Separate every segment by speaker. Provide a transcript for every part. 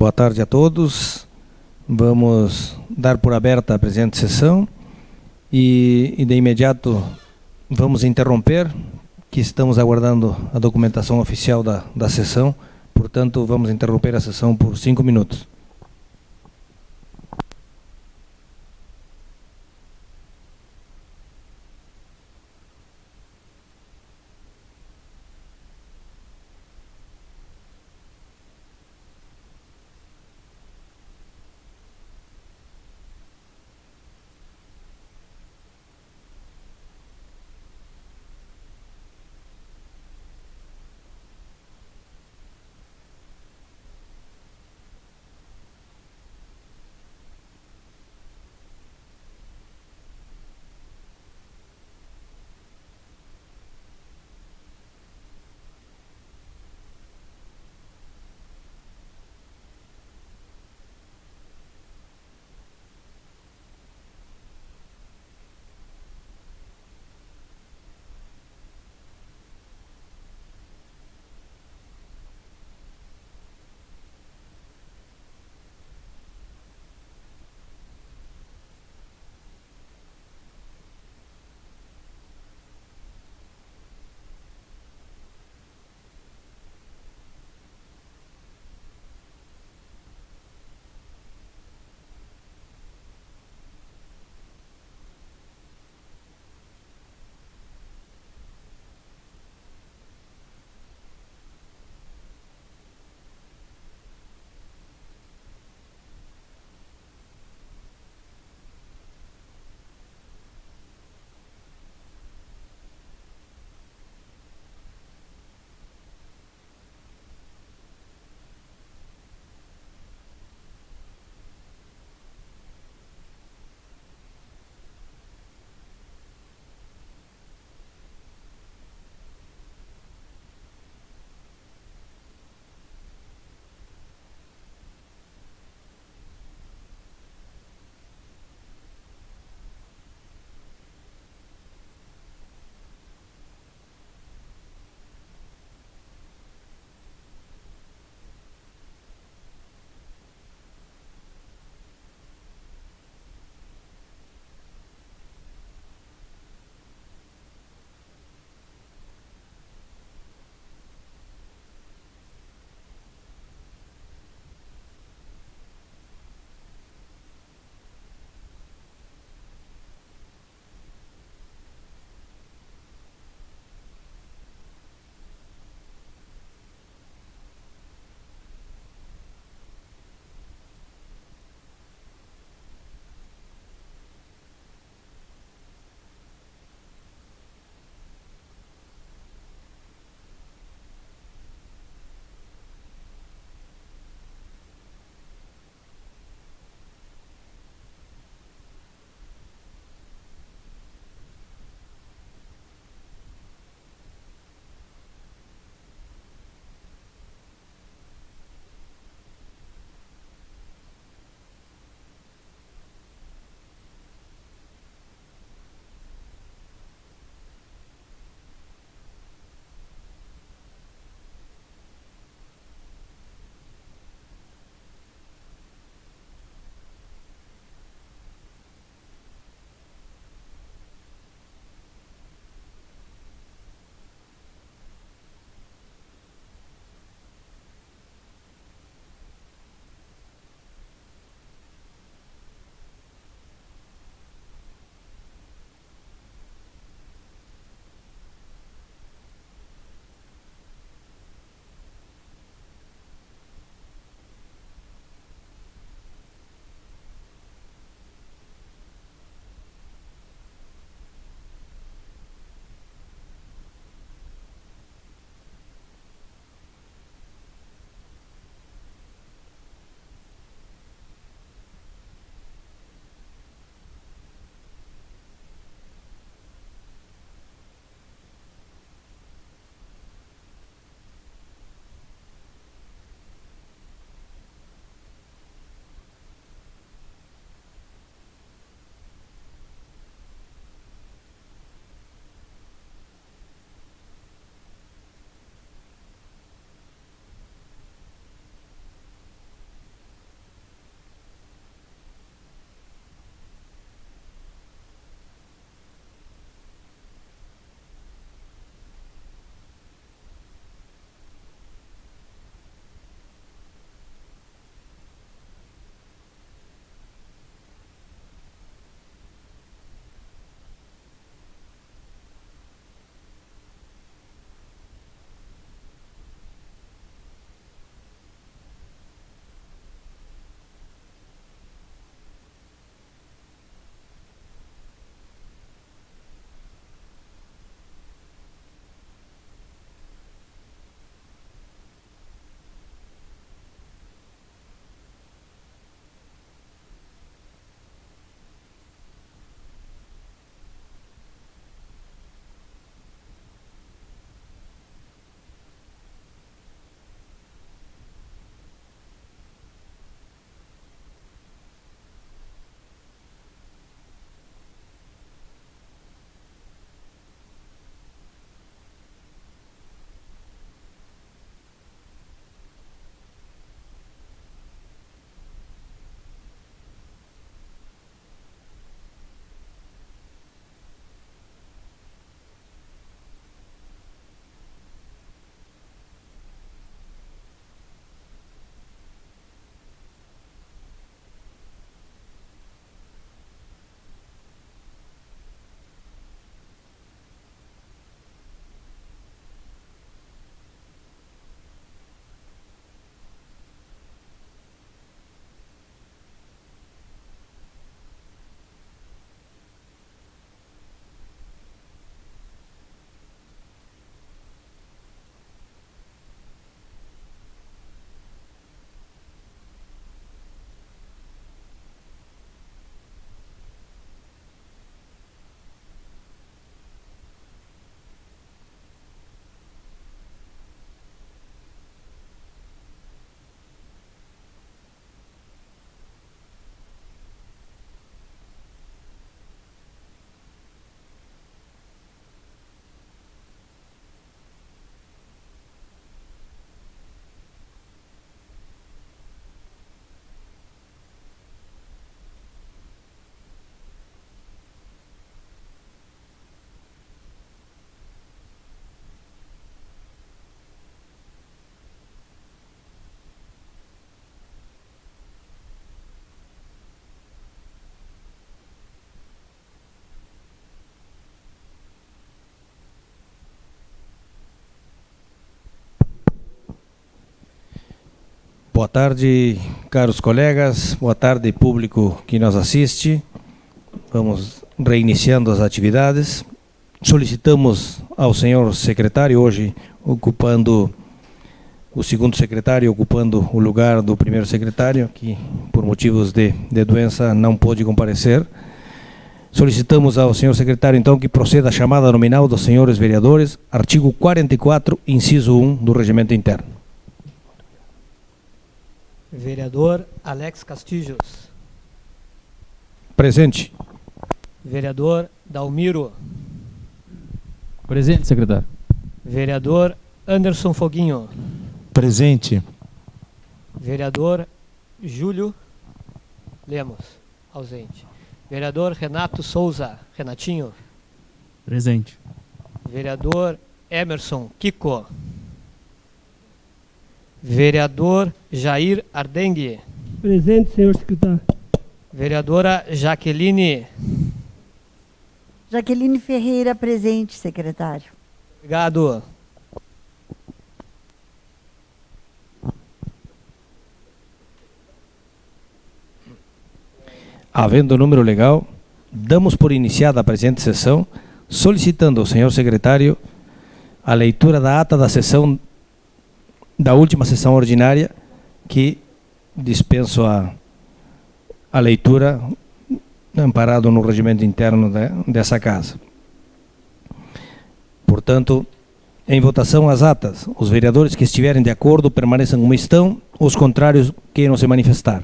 Speaker 1: Boa tarde a todos. Vamos dar por aberta a presente sessão e de imediato vamos interromper, que estamos aguardando a documentação oficial da sessão. Portanto, vamos interromper a sessão por 5 minutos. Boa tarde, caros colegas, boa tarde, público que nos assiste. Vamos reiniciando as atividades. Solicitamos ao senhor secretário, hoje ocupando o segundo secretário, ocupando o lugar do primeiro secretário, que por motivos de doença não pôde comparecer. Solicitamos ao senhor secretário, então, que proceda a chamada nominal dos senhores vereadores, artigo 44, inciso 1 do Regimento Interno.
Speaker 2: Vereador Alex Castilhos.
Speaker 1: Presente.
Speaker 2: Vereador Dalmiro.
Speaker 3: Presente, secretário.
Speaker 2: Vereador Anderson Foguinho.
Speaker 4: Presente.
Speaker 2: Vereador Júlio Lemos, ausente. Vereador Renato Souza, Renatinho.
Speaker 3: Presente.
Speaker 2: Vereador Emerson Kiko. Vereador Jair Ardengue.
Speaker 5: Presente, senhor secretário.
Speaker 2: Vereadora Jaqueline.
Speaker 6: Jaqueline Ferreira, presente, secretário.
Speaker 2: Obrigado.
Speaker 1: Havendo o número legal, damos por iniciada a presente sessão, solicitando ao senhor secretário a leitura da ata da sessão, da última sessão ordinária, que dispenso a leitura, amparado no regimento interno dessa casa. Portanto, em votação as atas, os vereadores que estiverem de acordo permaneçam como estão, os contrários queiram se manifestar.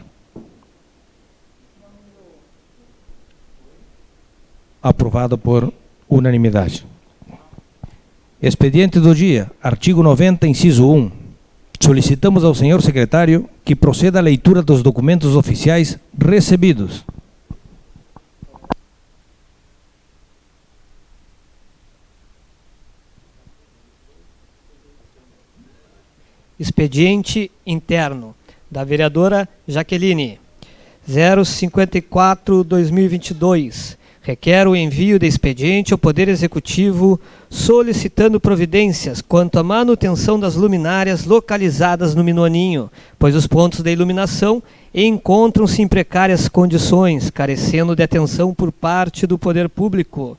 Speaker 1: Aprovado por unanimidade. Expediente do dia, artigo 90, inciso 1. Solicitamos ao senhor secretário que proceda à leitura dos documentos oficiais recebidos.
Speaker 2: Expediente interno da vereadora Jaqueline 054/2022. Requer o envio de expediente ao Poder Executivo solicitando providências quanto à manutenção das luminárias localizadas no Minuaninho, pois os pontos de iluminação encontram-se em precárias condições, carecendo de atenção por parte do Poder Público.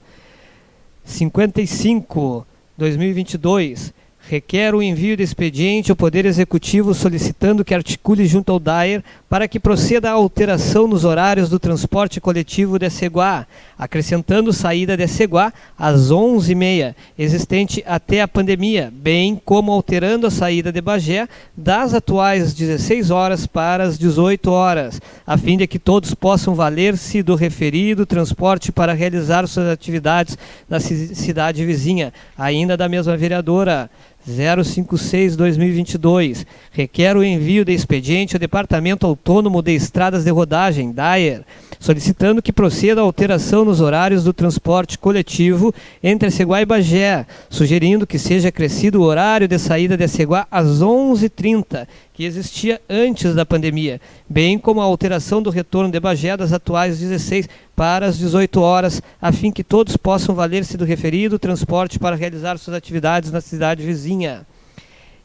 Speaker 2: 55/2022. Requer o envio de expediente ao Poder Executivo solicitando que articule junto ao DAER para que proceda a alteração nos horários do transporte coletivo de Ceguá, acrescentando saída de Ceguá às 11h30, existente até a pandemia, bem como alterando a saída de Bagé das atuais 16 horas para as 18 horas, a fim de que todos possam valer-se do referido transporte para realizar suas atividades na cidade vizinha. Ainda da mesma vereadora, 056/2022. Requer o envio de expediente ao Departamento Autônomo de Estradas de Rodagem, DAER, solicitando que proceda a alteração nos horários do transporte coletivo entre Ceguá e Bagé, sugerindo que seja acrescido o horário de saída de Ceguá às 11h30, que existia antes da pandemia, bem como a alteração do retorno de Bagé das atuais 16 para as 18 horas, a fim que todos possam valer-se do referido transporte para realizar suas atividades na cidade vizinha.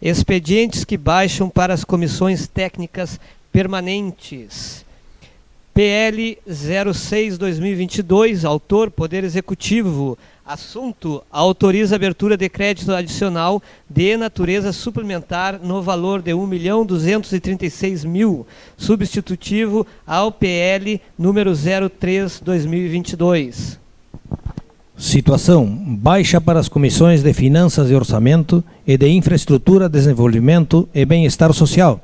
Speaker 2: Expedientes que baixam para as comissões técnicas permanentes. PL 06/2022, autor Poder Executivo. Assunto: autoriza abertura de crédito adicional de natureza suplementar no valor de 1.236.000, substitutivo ao PL número 03/2022.
Speaker 1: Situação: baixa para as comissões de Finanças e Orçamento e de Infraestrutura, Desenvolvimento e Bem-Estar Social.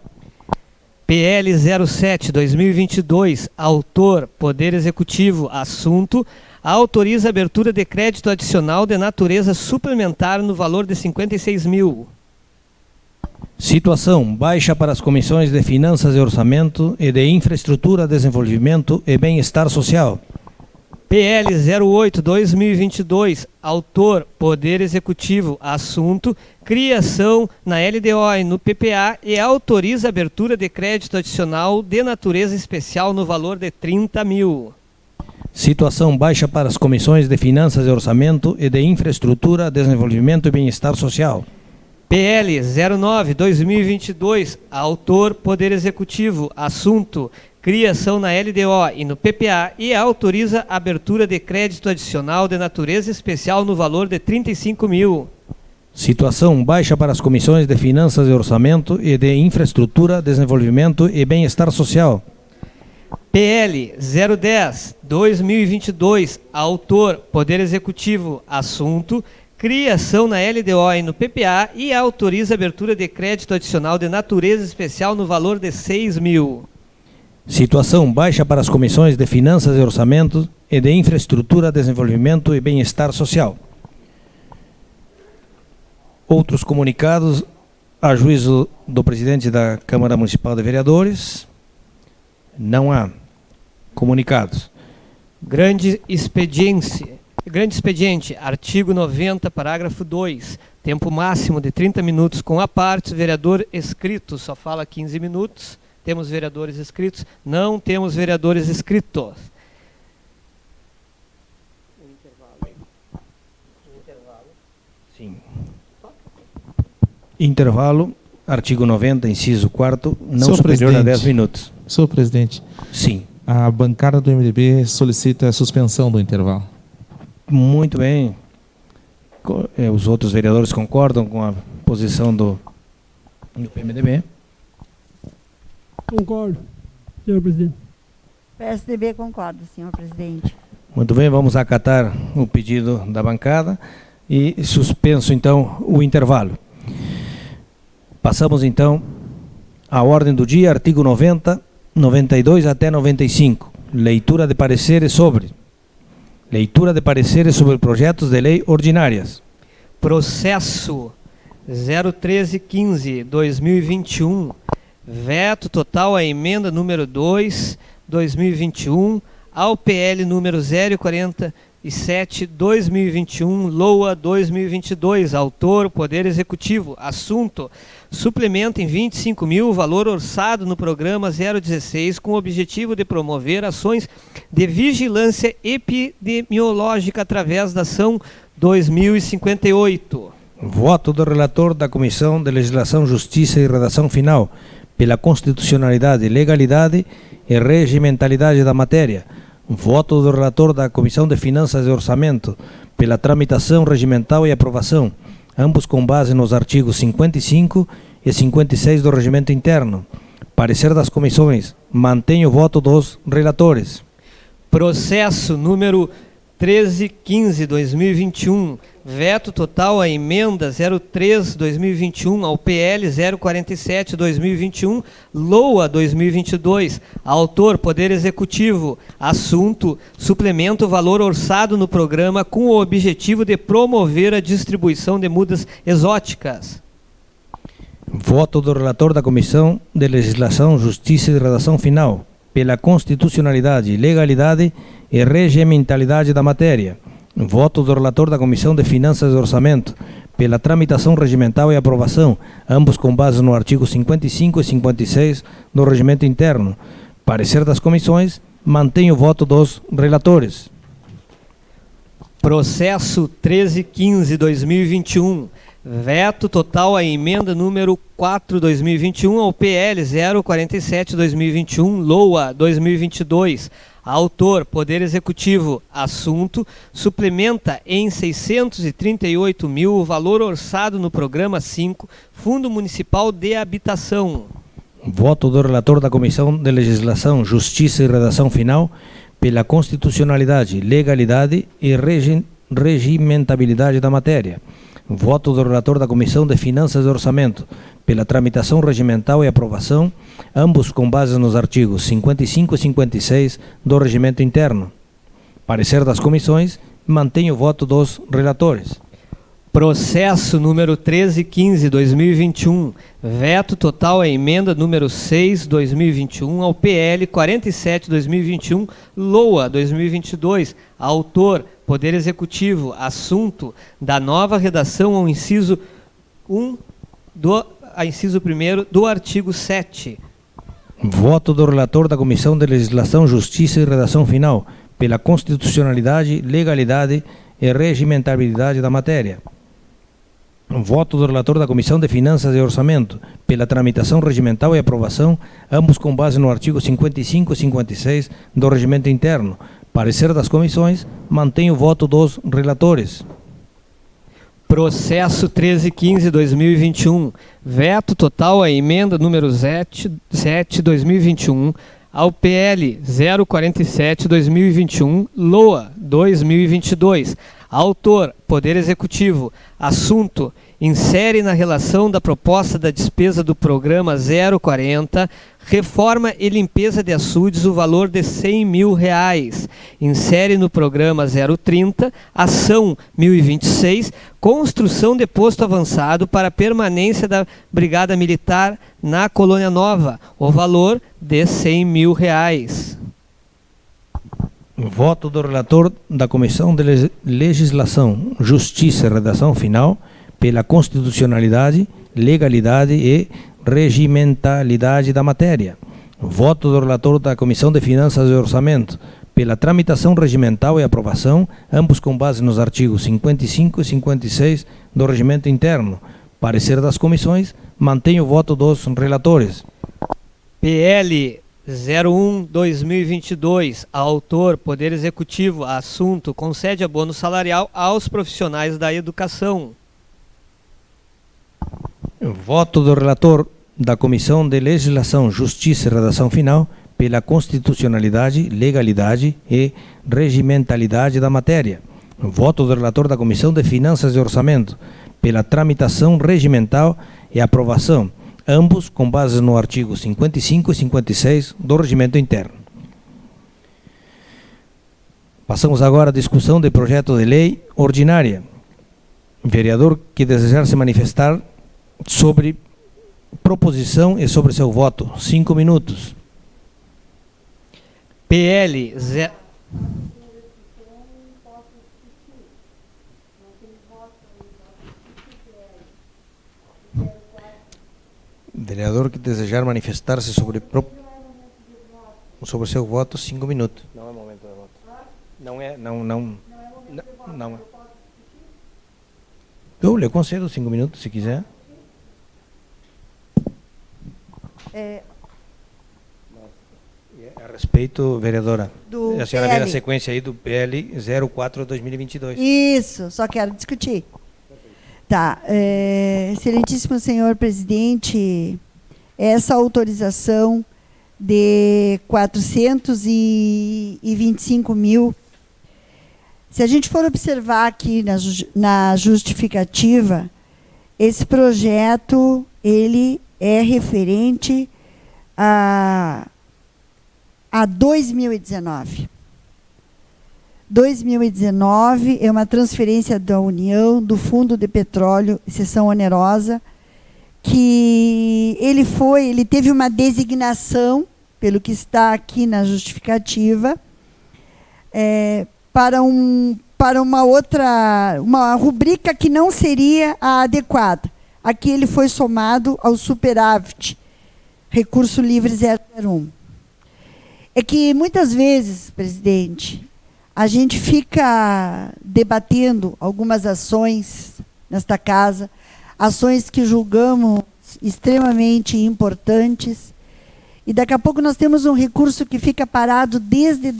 Speaker 2: PL 07/2022, autor Poder Executivo. Assunto: autoriza abertura de crédito adicional de natureza suplementar no valor de 56.000.
Speaker 1: Situação: baixa para as comissões de Finanças e Orçamento e de Infraestrutura, Desenvolvimento e Bem-Estar Social.
Speaker 2: PL 08/2022, autor Poder Executivo. Assunto: criação na LDO e no PPA e autoriza abertura de crédito adicional de natureza especial no valor de 30.000.
Speaker 1: Situação: baixa para as comissões de Finanças e Orçamento e de Infraestrutura, Desenvolvimento e Bem-Estar Social.
Speaker 2: PL 09/2022, autor Poder Executivo, assunto criação na LDO e no PPA e autoriza a abertura de crédito adicional de natureza especial no valor de 35 mil.
Speaker 1: Situação baixa para as comissões de Finanças e Orçamento e de Infraestrutura, Desenvolvimento e Bem-Estar Social.
Speaker 2: PL 010/2022, autor Poder Executivo, assunto criação na LDO e no PPA e autoriza a abertura de crédito adicional de natureza especial no valor de 6 mil.
Speaker 1: Situação baixa para as comissões de Finanças e Orçamento e de Infraestrutura, Desenvolvimento e Bem-Estar Social. Outros comunicados a juízo do presidente da Câmara Municipal de Vereadores. Não há comunicados.
Speaker 2: Grande expediente, artigo 90, parágrafo 2, tempo máximo de 30 minutos com a parte, vereador escrito, só fala 15 minutos, temos vereadores inscritos, não temos vereadores inscritos.
Speaker 1: Sim. Intervalo, artigo 90, inciso 4º, não
Speaker 4: Senhor
Speaker 1: superior a
Speaker 4: presidente.
Speaker 1: 10 minutos.
Speaker 4: Senhor presidente,
Speaker 1: Sim.
Speaker 4: a bancada do MDB solicita a suspensão do intervalo.
Speaker 1: Muito bem. Os outros vereadores concordam com a posição do PMDB.
Speaker 5: Concordo, senhor presidente.
Speaker 6: PSDB concorda, senhor presidente.
Speaker 1: Muito bem, vamos acatar o pedido da bancada e suspenso então o intervalo. Passamos então à ordem do dia, artigo 90, 92 até 95. Leitura de pareceres sobre projetos de lei ordinárias.
Speaker 2: Processo 01315/2021, veto total à emenda número 2/2021, ao PL número 047/2021, LOA 2022, autor Poder Executivo, assunto suplemento em 25 mil o valor orçado no programa 016 com o objetivo de promover ações de vigilância epidemiológica através da ação 2058.
Speaker 1: Voto do relator da Comissão de Legislação, Justiça e Redação Final pela constitucionalidade, legalidade e regimentalidade da matéria. Voto do relator da Comissão de Finanças e Orçamento pela tramitação regimental e aprovação, ambos com base nos artigos 55 e 56 do Regimento Interno. Parecer das comissões, mantém o voto dos relatores.
Speaker 2: Processo número 1315/2021, veto total à emenda 03/2021 ao PL 047/2021, LOA 2022, autor Poder Executivo, assunto suplemento valor orçado no programa com o objetivo de promover a distribuição de mudas exóticas.
Speaker 1: Voto do relator da Comissão de Legislação, Justiça e Redação Final pela constitucionalidade, legalidade e regimentalidade da matéria. Voto do relator da Comissão de Finanças e Orçamento pela tramitação regimental e aprovação, ambos com base no artigo 55 e 56 do Regimento Interno. Parecer das comissões, mantém o voto dos relatores.
Speaker 2: Processo 1315/2021, veto total à emenda número 4/2021 ao PL 047/2021, LOA 2022, autor Poder Executivo, assunto suplementa em 638 mil o valor orçado no programa 5, Fundo Municipal de Habitação.
Speaker 1: Voto do relator da Comissão de Legislação, Justiça e Redação Final pela constitucionalidade, legalidade e regimentabilidade da matéria. Voto do relator da Comissão de Finanças e Orçamento pela tramitação regimental e aprovação, ambos com base nos artigos 55 e 56 do Regimento Interno. Parecer das comissões, mantém o voto dos relatores.
Speaker 2: Processo número 1315/2021, veto total à emenda número 6/2021 ao PL 47/2021, LOA 2022, autor Poder Executivo, assunto da nova redação ao inciso 1 inciso 1º do artigo 7.
Speaker 1: Voto do relator da Comissão de Legislação, Justiça e Redação Final pela constitucionalidade, legalidade e regimentabilidade da matéria. Voto do relator da Comissão de Finanças e Orçamento pela tramitação regimental e aprovação, ambos com base no artigo 55 e 56 do Regimento Interno. Parecer das comissões, mantém o voto dos relatores.
Speaker 2: Processo 1315-2021. Veto total à emenda número 7/2021 ao PL 047/2021, LOA 2022. Autor, Poder Executivo. Assunto, insere na relação da proposta da despesa do programa 040, reforma e limpeza de açudes, o valor de R$100 mil. Insere no programa 030, ação 1026, construção de posto avançado para permanência da Brigada Militar na Colônia Nova, o valor de R$100 mil.
Speaker 1: Voto do relator da Comissão de Legislação, Justiça e Redação Final pela constitucionalidade, legalidade e regimentalidade da matéria. Voto do relator da Comissão de Finanças e Orçamento pela tramitação regimental e aprovação, ambos com base nos artigos 55 e 56 do Regimento Interno. Parecer das comissões, mantém o voto dos relatores.
Speaker 2: PL 01/2022, autor, Poder Executivo. Assunto, concede abono salarial aos profissionais da educação.
Speaker 1: Voto do relator da Comissão de Legislação, Justiça e Redação Final pela constitucionalidade, legalidade e regimentalidade da matéria. Voto do relator da Comissão de Finanças e Orçamento pela tramitação regimental e aprovação, ambos com base no artigo 55 e 56 do Regimento Interno. Passamos agora à discussão de projeto de lei ordinária. Vereador que desejar se manifestar sobre proposição e sobre seu voto, 5 minutos.
Speaker 2: PL
Speaker 1: Vereador que desejar manifestar-se sobre seu voto, 5 minutos. Não é momento de voto. Não é. Eu lhe concedo 5 minutos, se quiser. A respeito, vereadora, a senhora vê a sequência aí do PL 04/2022.
Speaker 6: Isso, só quero discutir. Tá, excelentíssimo senhor presidente, essa autorização de 425 mil, se a gente for observar aqui na justificativa, esse projeto, ele é referente a 2019. 2019 é uma transferência da União, do Fundo de Petróleo, exceção onerosa, que ele teve uma designação, pelo que está aqui na justificativa, para uma rubrica que não seria a adequada. Aqui ele foi somado ao superávit, recurso livre 001. É que muitas vezes, presidente, a gente fica debatendo algumas ações nesta casa, ações que julgamos extremamente importantes, e daqui a pouco nós temos um recurso que fica parado desde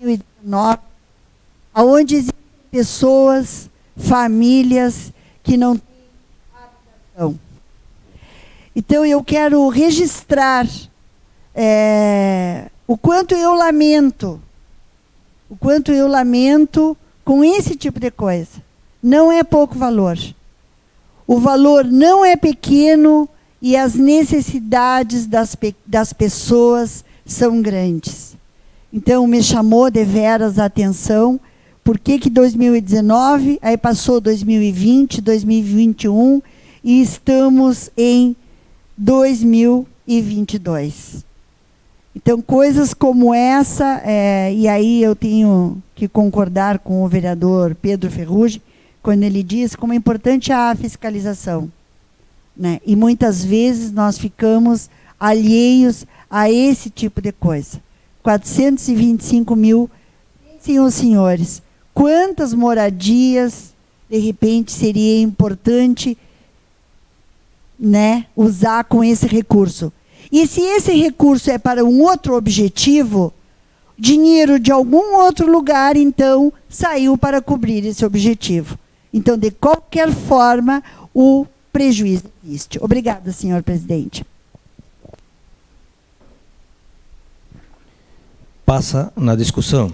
Speaker 6: 2019, onde existem pessoas, famílias que não têm habitação. Então, eu quero registrar o quanto eu lamento com esse tipo de coisa. Não é pouco valor. O valor não é pequeno e as necessidades das pessoas são grandes. Então, me chamou deveras a atenção, por que 2019, aí passou 2020, 2021 e estamos em 2022. Então, coisas como essa, e aí eu tenho que concordar com o vereador Pedro Ferrugem, quando ele diz como é importante a fiscalização, né? E muitas vezes nós ficamos alheios a esse tipo de coisa. 425 mil, senhores e senhores, quantas moradias, de repente, seria importante né, usar com esse recurso. E se esse recurso é para um outro objetivo, dinheiro de algum outro lugar, então, saiu para cobrir esse objetivo. Então, de qualquer forma, o prejuízo existe. Obrigada, senhor presidente.
Speaker 1: Passa na discussão.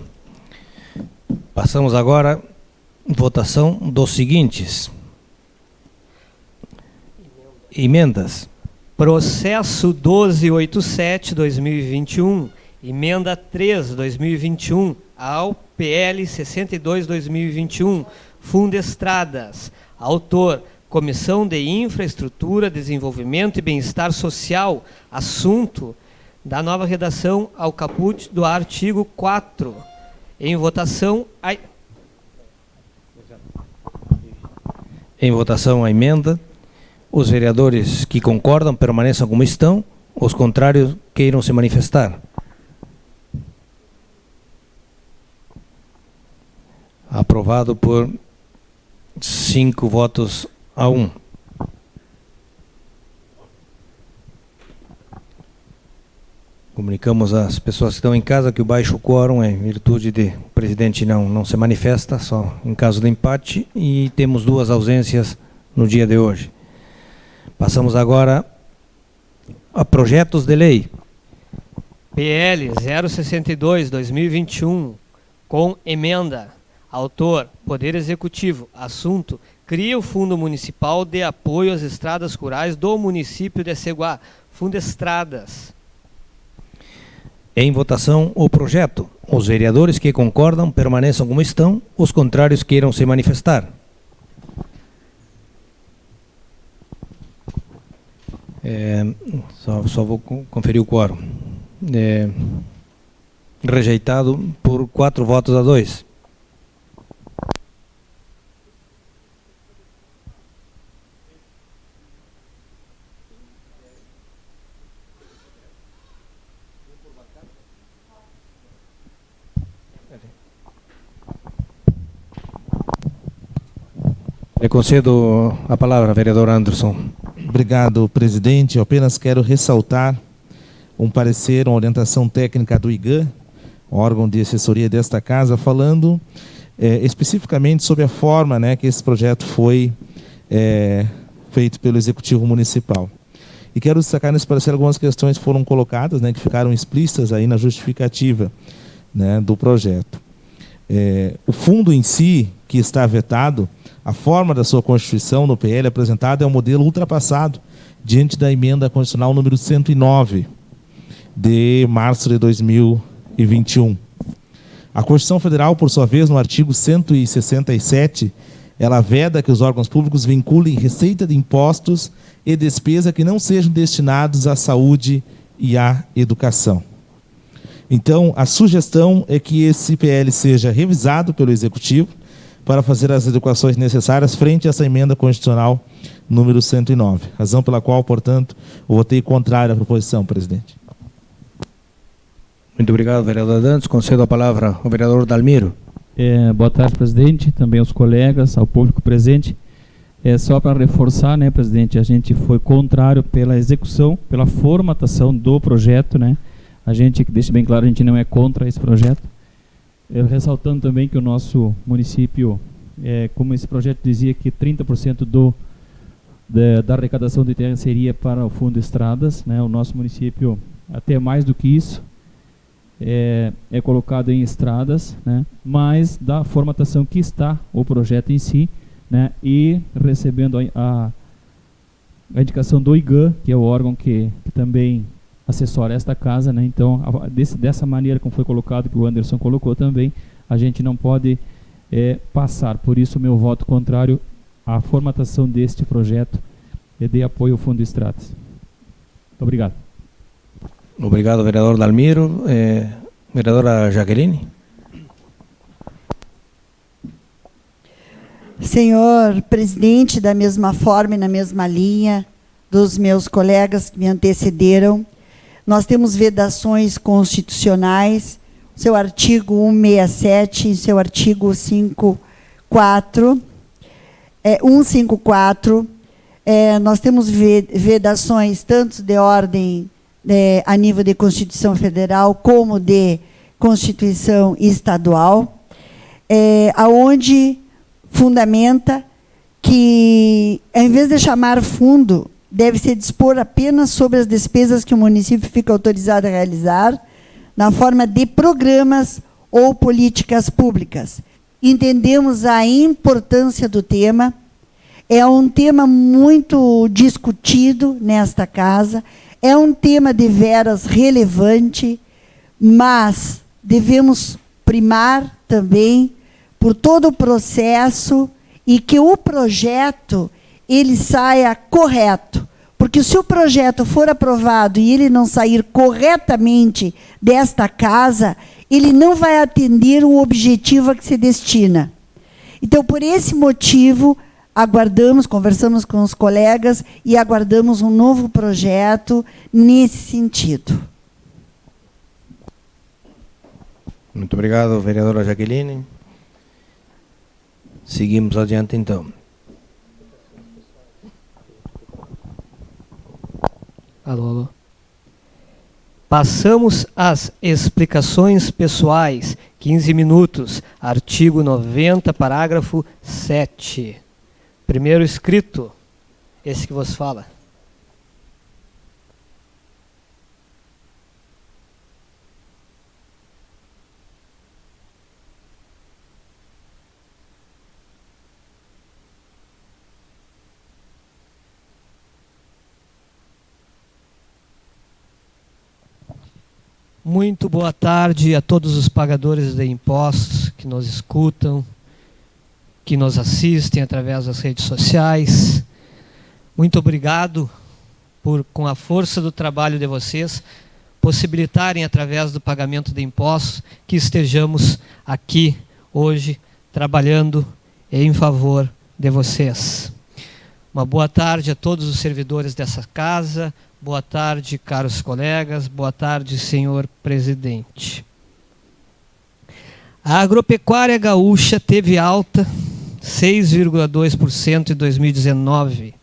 Speaker 1: Passamos agora à votação dos seguintes. Emendas.
Speaker 2: Processo 1287-2021, emenda 3-2021, ao PL 62-2021, Fundo Estradas. Autor, Comissão de Infraestrutura, Desenvolvimento e Bem-Estar Social. Assunto, da nova redação ao caput do artigo 4. Em votação,
Speaker 1: Em votação a emenda. Os vereadores que concordam permaneçam como estão. Os contrários queiram se manifestar. Aprovado por 5 votos a 1. Comunicamos às pessoas que estão em casa que o baixo quórum é em virtude de o presidente não se manifesta, só em caso de empate, e temos 2 ausências no dia de hoje. Passamos agora a projetos de lei.
Speaker 2: PL 062-2021, com emenda. Autor, Poder Executivo. Assunto, cria o Fundo Municipal de Apoio às Estradas Rurais do município de Aceguá. Fundo Estradas.
Speaker 1: Em votação o projeto. Os vereadores que concordam permaneçam como estão. Os contrários queiram se manifestar. Só vou conferir o quórum. Rejeitado por 4 votos a 2. Eu concedo a palavra, vereador Anderson.
Speaker 4: Obrigado, presidente. Eu apenas quero ressaltar um parecer, uma orientação técnica do IGAN, órgão de assessoria desta casa, falando especificamente sobre a forma, né, que esse projeto foi feito pelo Executivo Municipal. E quero destacar nesse parecer algumas questões que foram colocadas, né, que ficaram explícitas aí na justificativa, né, do projeto. O fundo em si, que está vetado, a forma da sua constituição no PL apresentado é um modelo ultrapassado diante da emenda constitucional número 109, de março de 2021. A Constituição Federal, por sua vez, no artigo 167, ela veda que os órgãos públicos vinculem receita de impostos e despesa que não sejam destinados à saúde e à educação. Então, a sugestão é que esse PL seja revisado pelo Executivo para fazer as adequações necessárias frente a essa emenda constitucional número 109. Razão pela qual, portanto, eu votei contrário à proposição, presidente.
Speaker 1: Muito obrigado, vereador Dantas. Concedo a palavra ao vereador Dalmiro.
Speaker 3: Boa tarde, presidente, também aos colegas, ao público presente. Só para reforçar, né, presidente, a gente foi contrário pela execução, pela formatação do projeto, né? A gente, deixa bem claro, a gente não é contra esse projeto. Ressaltando também que o nosso município, como esse projeto dizia que 30% da arrecadação de terra seria para o Fundo Estradas, né? O nosso município, até mais do que isso, é colocado em estradas, né? Mas da formatação que está o projeto em si, né? E recebendo a indicação do IGAN, que é o órgão que também assessora esta casa, né? Então, dessa maneira como foi colocado, que o Anderson colocou também, a gente não pode passar. Por isso, meu voto contrário à formatação deste projeto de apoio ao Fundo Estradas. Muito obrigado.
Speaker 1: Obrigado, vereador Dalmiro. Vereadora Jaqueline.
Speaker 6: Senhor presidente, da mesma forma e na mesma linha dos meus colegas que me antecederam, nós temos vedações constitucionais, seu artigo 167 e seu artigo 154, nós temos vedações tanto de ordem a nível de Constituição Federal como de Constituição Estadual, aonde fundamenta que, ao invés de chamar fundo, deve-se dispor apenas sobre as despesas que o município fica autorizado a realizar, na forma de programas ou políticas públicas. Entendemos a importância do tema, é um tema muito discutido nesta casa, é um tema deveras relevante, mas devemos primar também por todo o processo e que o projeto ele saia correto. Porque se o projeto for aprovado e ele não sair corretamente desta casa, ele não vai atender o objetivo a que se destina. Então, por esse motivo, aguardamos, conversamos com os colegas e aguardamos um novo projeto nesse sentido.
Speaker 1: Muito obrigado, vereadora Jaqueline. Seguimos adiante, então.
Speaker 2: Alô, alô. Passamos às explicações pessoais. 15 minutos. Artigo 90, parágrafo 7. Primeiro escrito, esse que vos fala. Muito boa tarde a todos os pagadores de impostos que nos escutam, que nos assistem através das redes sociais. Muito obrigado por, com a força do trabalho de vocês, possibilitarem, através do pagamento de impostos, que estejamos aqui hoje trabalhando em favor de vocês. Uma boa tarde a todos os servidores dessa casa. Boa tarde, caros colegas. Boa tarde, senhor presidente. A agropecuária gaúcha teve alta 6,2% em 2019,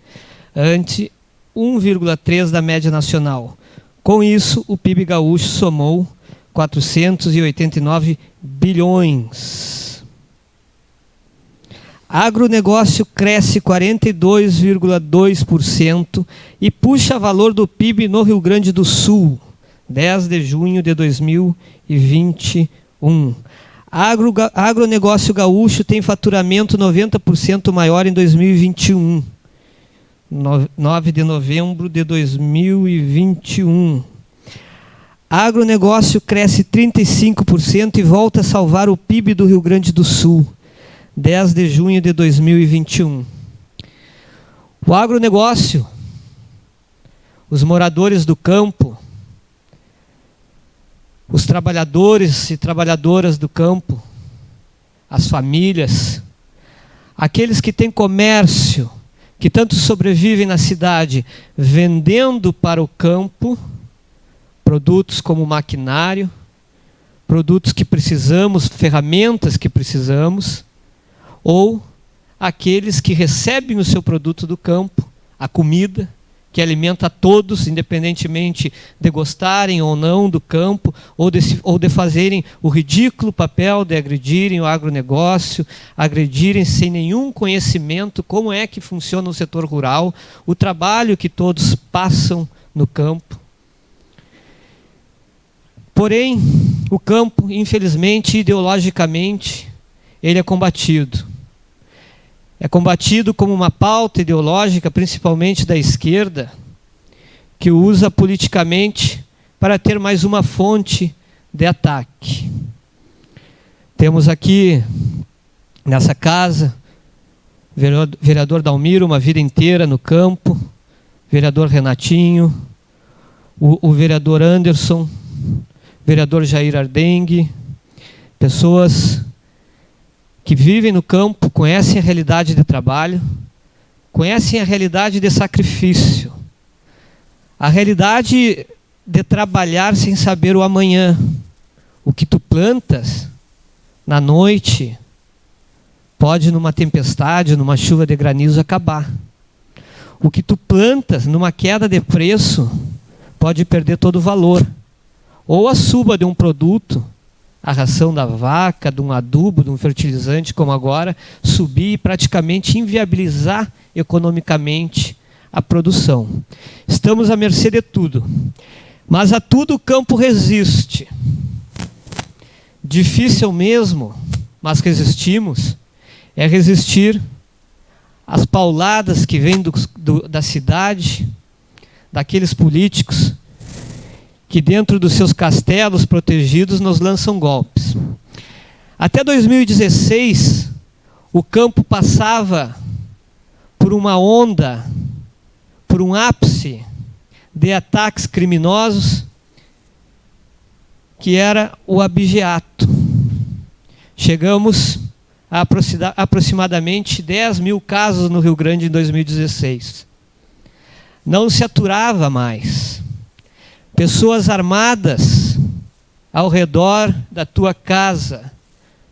Speaker 2: ante 1,3% da média nacional. Com isso, o PIB gaúcho somou 489 bilhões. Agronegócio cresce 42,2% e puxa valor do PIB no Rio Grande do Sul, 10 de junho de 2021. Agronegócio gaúcho tem faturamento 90% maior em 2021, 9 de novembro de 2021. Agronegócio cresce 35% e volta a salvar o PIB do Rio Grande do Sul, 10 de junho de 2021. O agronegócio, os moradores do campo, os trabalhadores e trabalhadoras do campo, as famílias, aqueles que têm comércio, que tanto sobrevivem na cidade, vendendo para o campo produtos como maquinário, produtos que precisamos, ferramentas que precisamos, ou aqueles que recebem o seu produto do campo, a comida, que alimenta a todos, independentemente de gostarem ou não do campo, ou de fazerem o ridículo papel de agredirem o agronegócio, agredirem sem nenhum conhecimento como é que funciona o setor rural, o trabalho que todos passam no campo. Porém, o campo, infelizmente, ideologicamente, ele é combatido. É combatido como uma pauta ideológica, principalmente da esquerda, que usa politicamente para ter mais uma fonte de ataque. Temos aqui, nessa casa, vereador Dalmiro, uma vida inteira no campo, vereador Renatinho, o vereador Anderson, vereador Jair Ardengue, pessoas que vivem no campo, conhecem a realidade de trabalho, conhecem a realidade de sacrifício, a realidade de trabalhar sem saber o amanhã. O que tu plantas na noite pode, numa tempestade, numa chuva de granizo, acabar. O que tu plantas numa queda de preço pode perder todo o valor. Ou a suba de um produto, a ração da vaca, de um adubo, de um fertilizante como agora, subir e praticamente inviabilizar economicamente a produção. Estamos à mercê de tudo. Mas a tudo o campo resiste. Difícil mesmo, mas resistimos, é resistir às pauladas que vêm da cidade, daqueles políticos que dentro dos seus castelos protegidos nos lançam golpes. Até 2016, o campo passava por uma onda, por um ápice de ataques criminosos, que era o abigeato. Chegamos a aproximadamente 10 mil casos no Rio Grande em 2016. Não se aturava mais. Pessoas armadas ao redor da tua casa,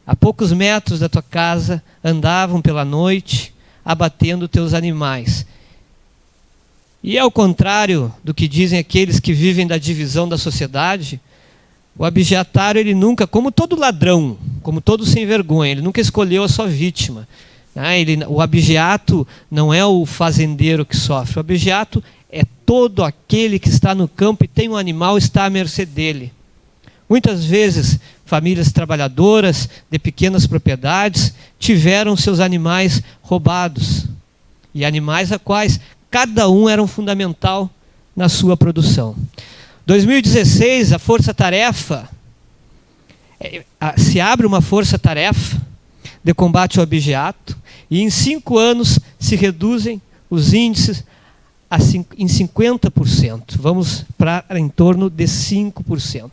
Speaker 2: a poucos metros da tua casa, andavam pela noite, abatendo teus animais. E ao contrário do que dizem aqueles que vivem da divisão da sociedade, o abigeatário, ele nunca, como todo ladrão, como todo sem vergonha, ele nunca escolheu a sua vítima. O abigeato não é o fazendeiro que sofre, o abigeato é todo aquele que está no campo e tem um animal, está à mercê dele. Muitas vezes, famílias trabalhadoras de pequenas propriedades tiveram seus animais roubados. E animais a quais cada um era um fundamental na sua produção. 2016, a força-tarefa, se abre uma força-tarefa de combate ao abigeato, e em 5 anos se reduzem os índices em 50%. Vamos para em torno de 5%.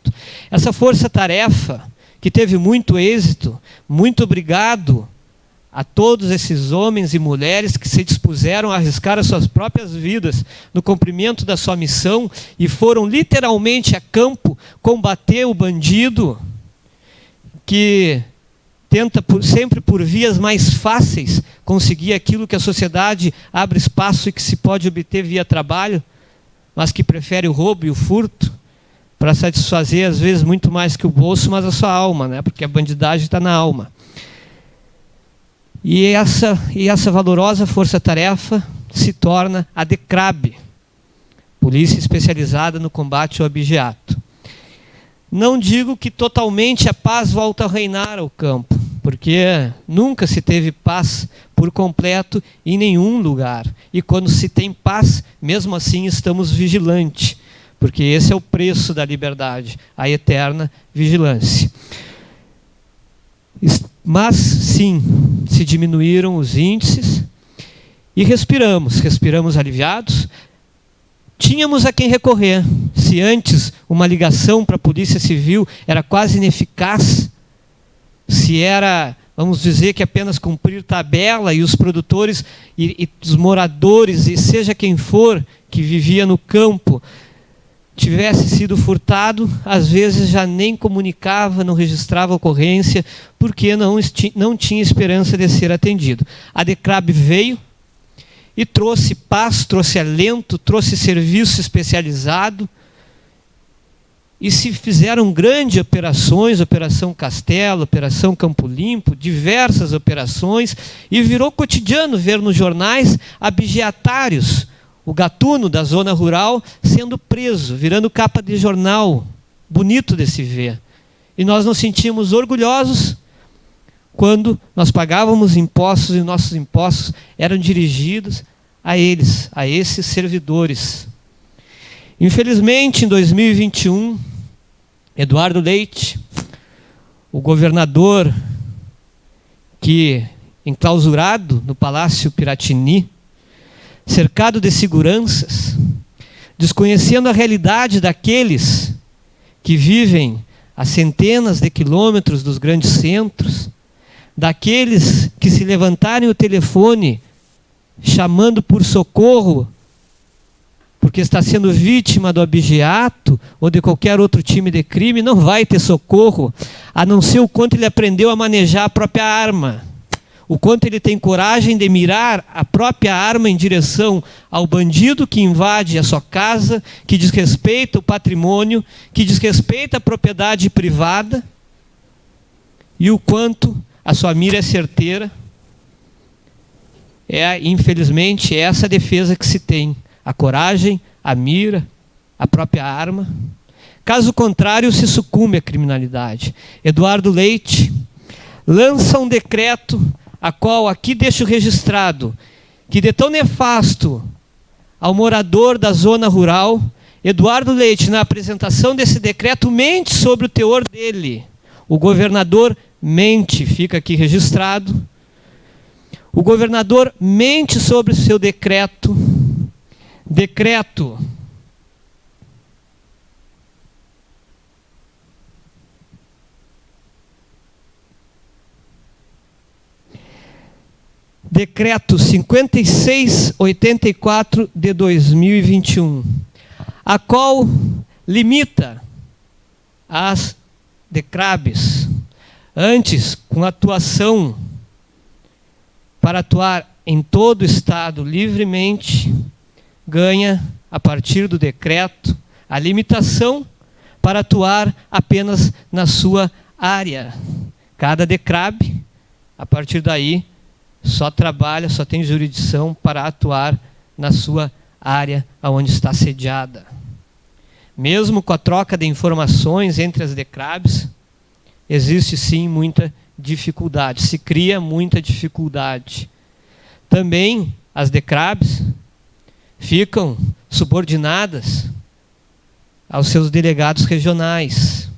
Speaker 2: Essa força-tarefa, que teve muito êxito, muito obrigado a todos esses homens e mulheres que se dispuseram a arriscar as suas próprias vidas no cumprimento da sua missão e foram literalmente a campo combater o bandido que tenta sempre por vias mais fáceis conseguir aquilo que a sociedade abre espaço e que se pode obter via trabalho, mas que prefere o roubo e o furto para satisfazer às vezes muito mais que o bolso, mas a sua alma, né? Porque a bandidagem está na alma. E essa valorosa força-tarefa se torna a DECRAB, Polícia Especializada no Combate ao Abigeato. Não digo que totalmente a paz volta a reinar ao campo, porque nunca se teve paz por completo em nenhum lugar. E quando se tem paz, mesmo assim estamos vigilantes, porque esse é o preço da liberdade, a eterna vigilância. Mas, sim, se diminuíram os índices e respiramos aliviados. Tínhamos a quem recorrer. Se antes uma ligação para a Polícia Civil era quase ineficaz, se era, vamos dizer, que apenas cumprir tabela e os produtores e os moradores, e seja quem for que vivia no campo, tivesse sido furtado, às vezes já nem comunicava, não registrava ocorrência, porque não tinha esperança de ser atendido. A DECRAB veio e trouxe paz, trouxe alento, trouxe serviço especializado, e se fizeram grandes operações, Operação Castelo, Operação Campo Limpo, diversas operações, e virou cotidiano ver nos jornais abigeatários, o gatuno da zona rural sendo preso, virando capa de jornal, bonito de se ver. E nós nos sentíamos orgulhosos quando nós pagávamos impostos e nossos impostos eram dirigidos a eles, a esses servidores. Infelizmente, em 2021, Eduardo Leite, o governador que, enclausurado no Palácio Piratini, cercado de seguranças, desconhecendo a realidade daqueles que vivem a centenas de quilômetros dos grandes centros, daqueles que se levantarem o telefone chamando por socorro, porque está sendo vítima do abigeato ou de qualquer outro time de crime, não vai ter socorro, a não ser o quanto ele aprendeu a manejar a própria arma. o quanto ele tem coragem de mirar a própria arma em direção ao bandido que invade a sua casa, que desrespeita o patrimônio, que desrespeita a propriedade privada, e o quanto a sua mira é certeira. Infelizmente, é essa defesa que se tem: a coragem, a mira, a própria arma. Caso contrário, se sucumbe à criminalidade. Eduardo Leite lança um decreto, a qual aqui deixo registrado, que de tão nefasto ao morador da zona rural, Eduardo Leite, na apresentação desse decreto, mente sobre o teor dele. O governador mente, fica aqui registrado. O governador mente sobre o seu decreto. Decreto Decreto 5684 de 2021, a qual limita as DECRABs, antes com atuação para atuar em todo o estado livremente, ganha, a partir do decreto, a limitação para atuar apenas na sua área. Cada DECRAB, a partir daí, só trabalha, só tem jurisdição para atuar na sua área onde está sediada. Mesmo com a troca de informações entre as DECRABs, existe sim muita dificuldade, se cria muita dificuldade. Também as DECRABs ficam subordinadas aos seus delegados regionais.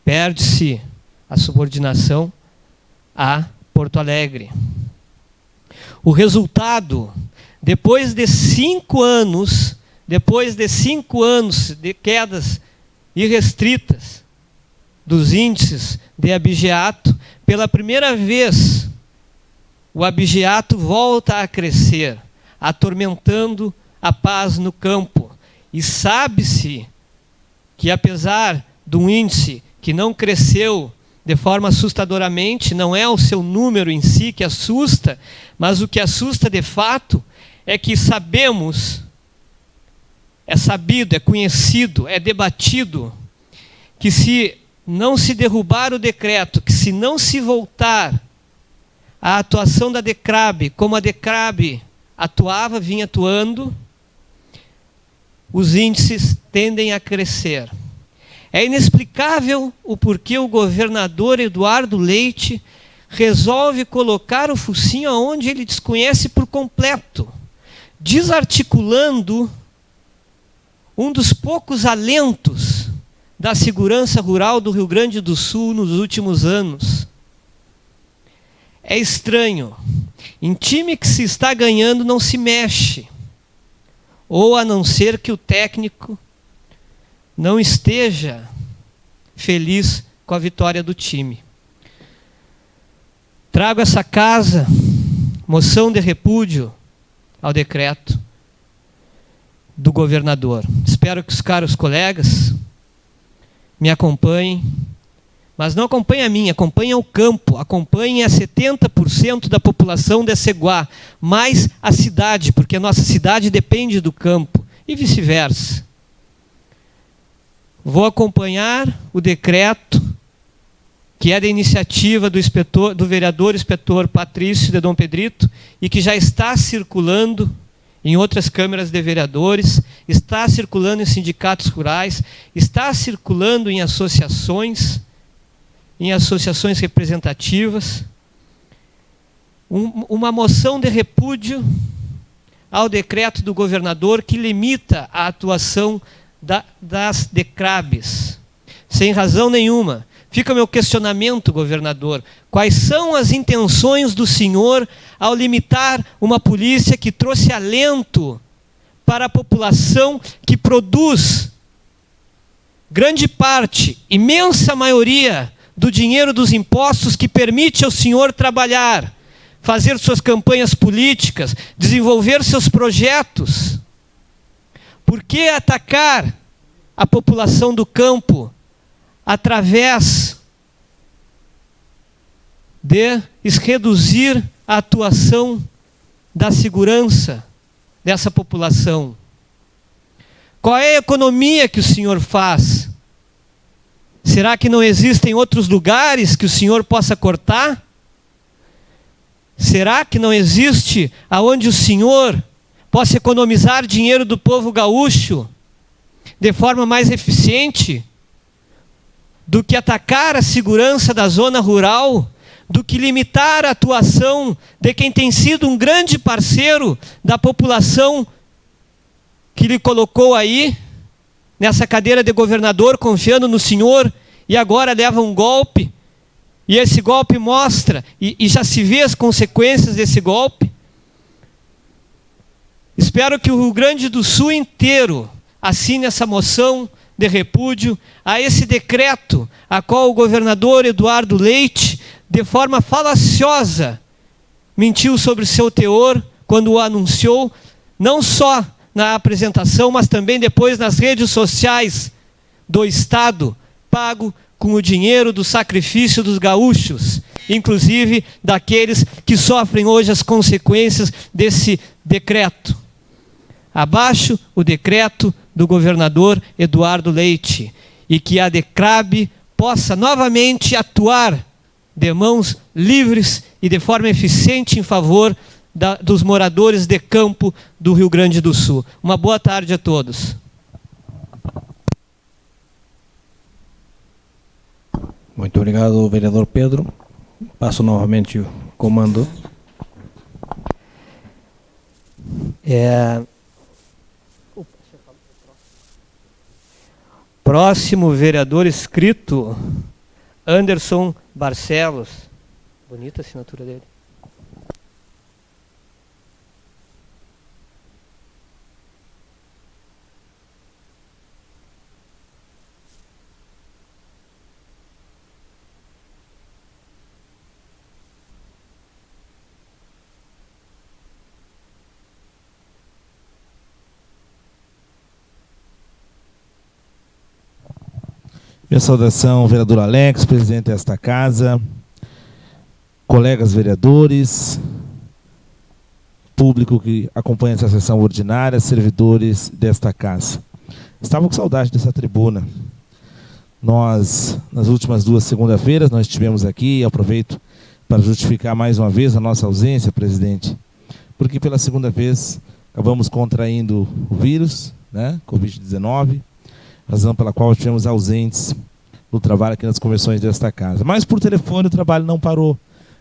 Speaker 2: Perde-se a subordinação a Porto Alegre. O resultado, depois de 5 anos de quedas irrestritas dos índices de abigeato, pela primeira vez o abigeato volta a crescer, atormentando a paz no campo. E sabe-se que, apesar de um índice que não cresceu de forma assustadoramente, não é o seu número em si que assusta, mas o que assusta de fato é que sabemos, é sabido, é conhecido, é debatido, que se não se derrubar o decreto, que se não se voltar à atuação da DECRAB, como a DECRAB atuava, vinha atuando, os índices tendem a crescer. É inexplicável o porquê o governador Eduardo Leite resolve colocar o focinho aonde ele desconhece por completo, desarticulando um dos poucos alentos da segurança rural do Rio Grande do Sul nos últimos anos. É estranho. Em time que se está ganhando não se mexe, ou a não ser que o técnico não esteja feliz com a vitória do time. Trago essa casa, moção de repúdio ao decreto do governador. Espero que os caros colegas me acompanhem, mas não acompanhem a mim, acompanhem o campo, acompanhem a 70% da população de Ceguá, mais a cidade, porque a nossa cidade depende do campo, e vice-versa. Vou acompanhar o decreto, que é da iniciativa do vereador inspetor Patrício de Dom Pedrito, e que já está circulando em outras câmaras de vereadores, está circulando em sindicatos rurais, está circulando em associações representativas, uma moção de repúdio ao decreto do governador que limita a atuação das DECRABs, sem razão nenhuma. Fica meu questionamento, governador: quais são as intenções do senhor ao limitar uma polícia que trouxe alento para a população, que produz grande parte, imensa maioria, do dinheiro dos impostos, que permite ao senhor trabalhar, fazer suas campanhas políticas, desenvolver seus projetos? Por que atacar a população do campo através de reduzir a atuação da segurança dessa população? Qual é a economia que o senhor faz? Será que não existem outros lugares que o senhor possa cortar? Será que não existe aonde o senhor possa economizar dinheiro do povo gaúcho de forma mais eficiente do que atacar a segurança da zona rural, do que limitar a atuação de quem tem sido um grande parceiro da população que lhe colocou aí, nessa cadeira de governador, confiando no senhor, e agora leva um golpe, e esse golpe mostra, e já se vê as consequências desse golpe? Espero que o Rio Grande do Sul inteiro assine essa moção de repúdio a esse decreto, a qual o governador Eduardo Leite, de forma falaciosa, mentiu sobre seu teor quando o anunciou, não só na apresentação, mas também depois nas redes sociais do Estado, pago com o dinheiro do sacrifício dos gaúchos, inclusive daqueles que sofrem hoje as consequências desse decreto. Abaixo o decreto do governador Eduardo Leite, e que a DECRAB possa novamente atuar de mãos livres e de forma eficiente em favor dos moradores de campo do Rio Grande do Sul. Uma boa tarde a todos.
Speaker 1: Muito obrigado, vereador Pedro. Passo novamente o comando.
Speaker 2: Próximo vereador inscrito, Anderson Barcelos. Bonita a assinatura dele.
Speaker 4: Minha saudação, vereador Alex, presidente desta casa, colegas vereadores, público que acompanha essa sessão ordinária, servidores desta casa. Estava com saudade dessa tribuna. Nós, nas últimas 2 segunda-feiras, nós estivemos aqui, e aproveito para justificar mais uma vez a nossa ausência, presidente, porque pela segunda vez acabamos contraindo o vírus, né, Covid-19, razão pela qual estivemos ausentes do trabalho aqui nas comissões desta casa. Mas por telefone o trabalho não parou.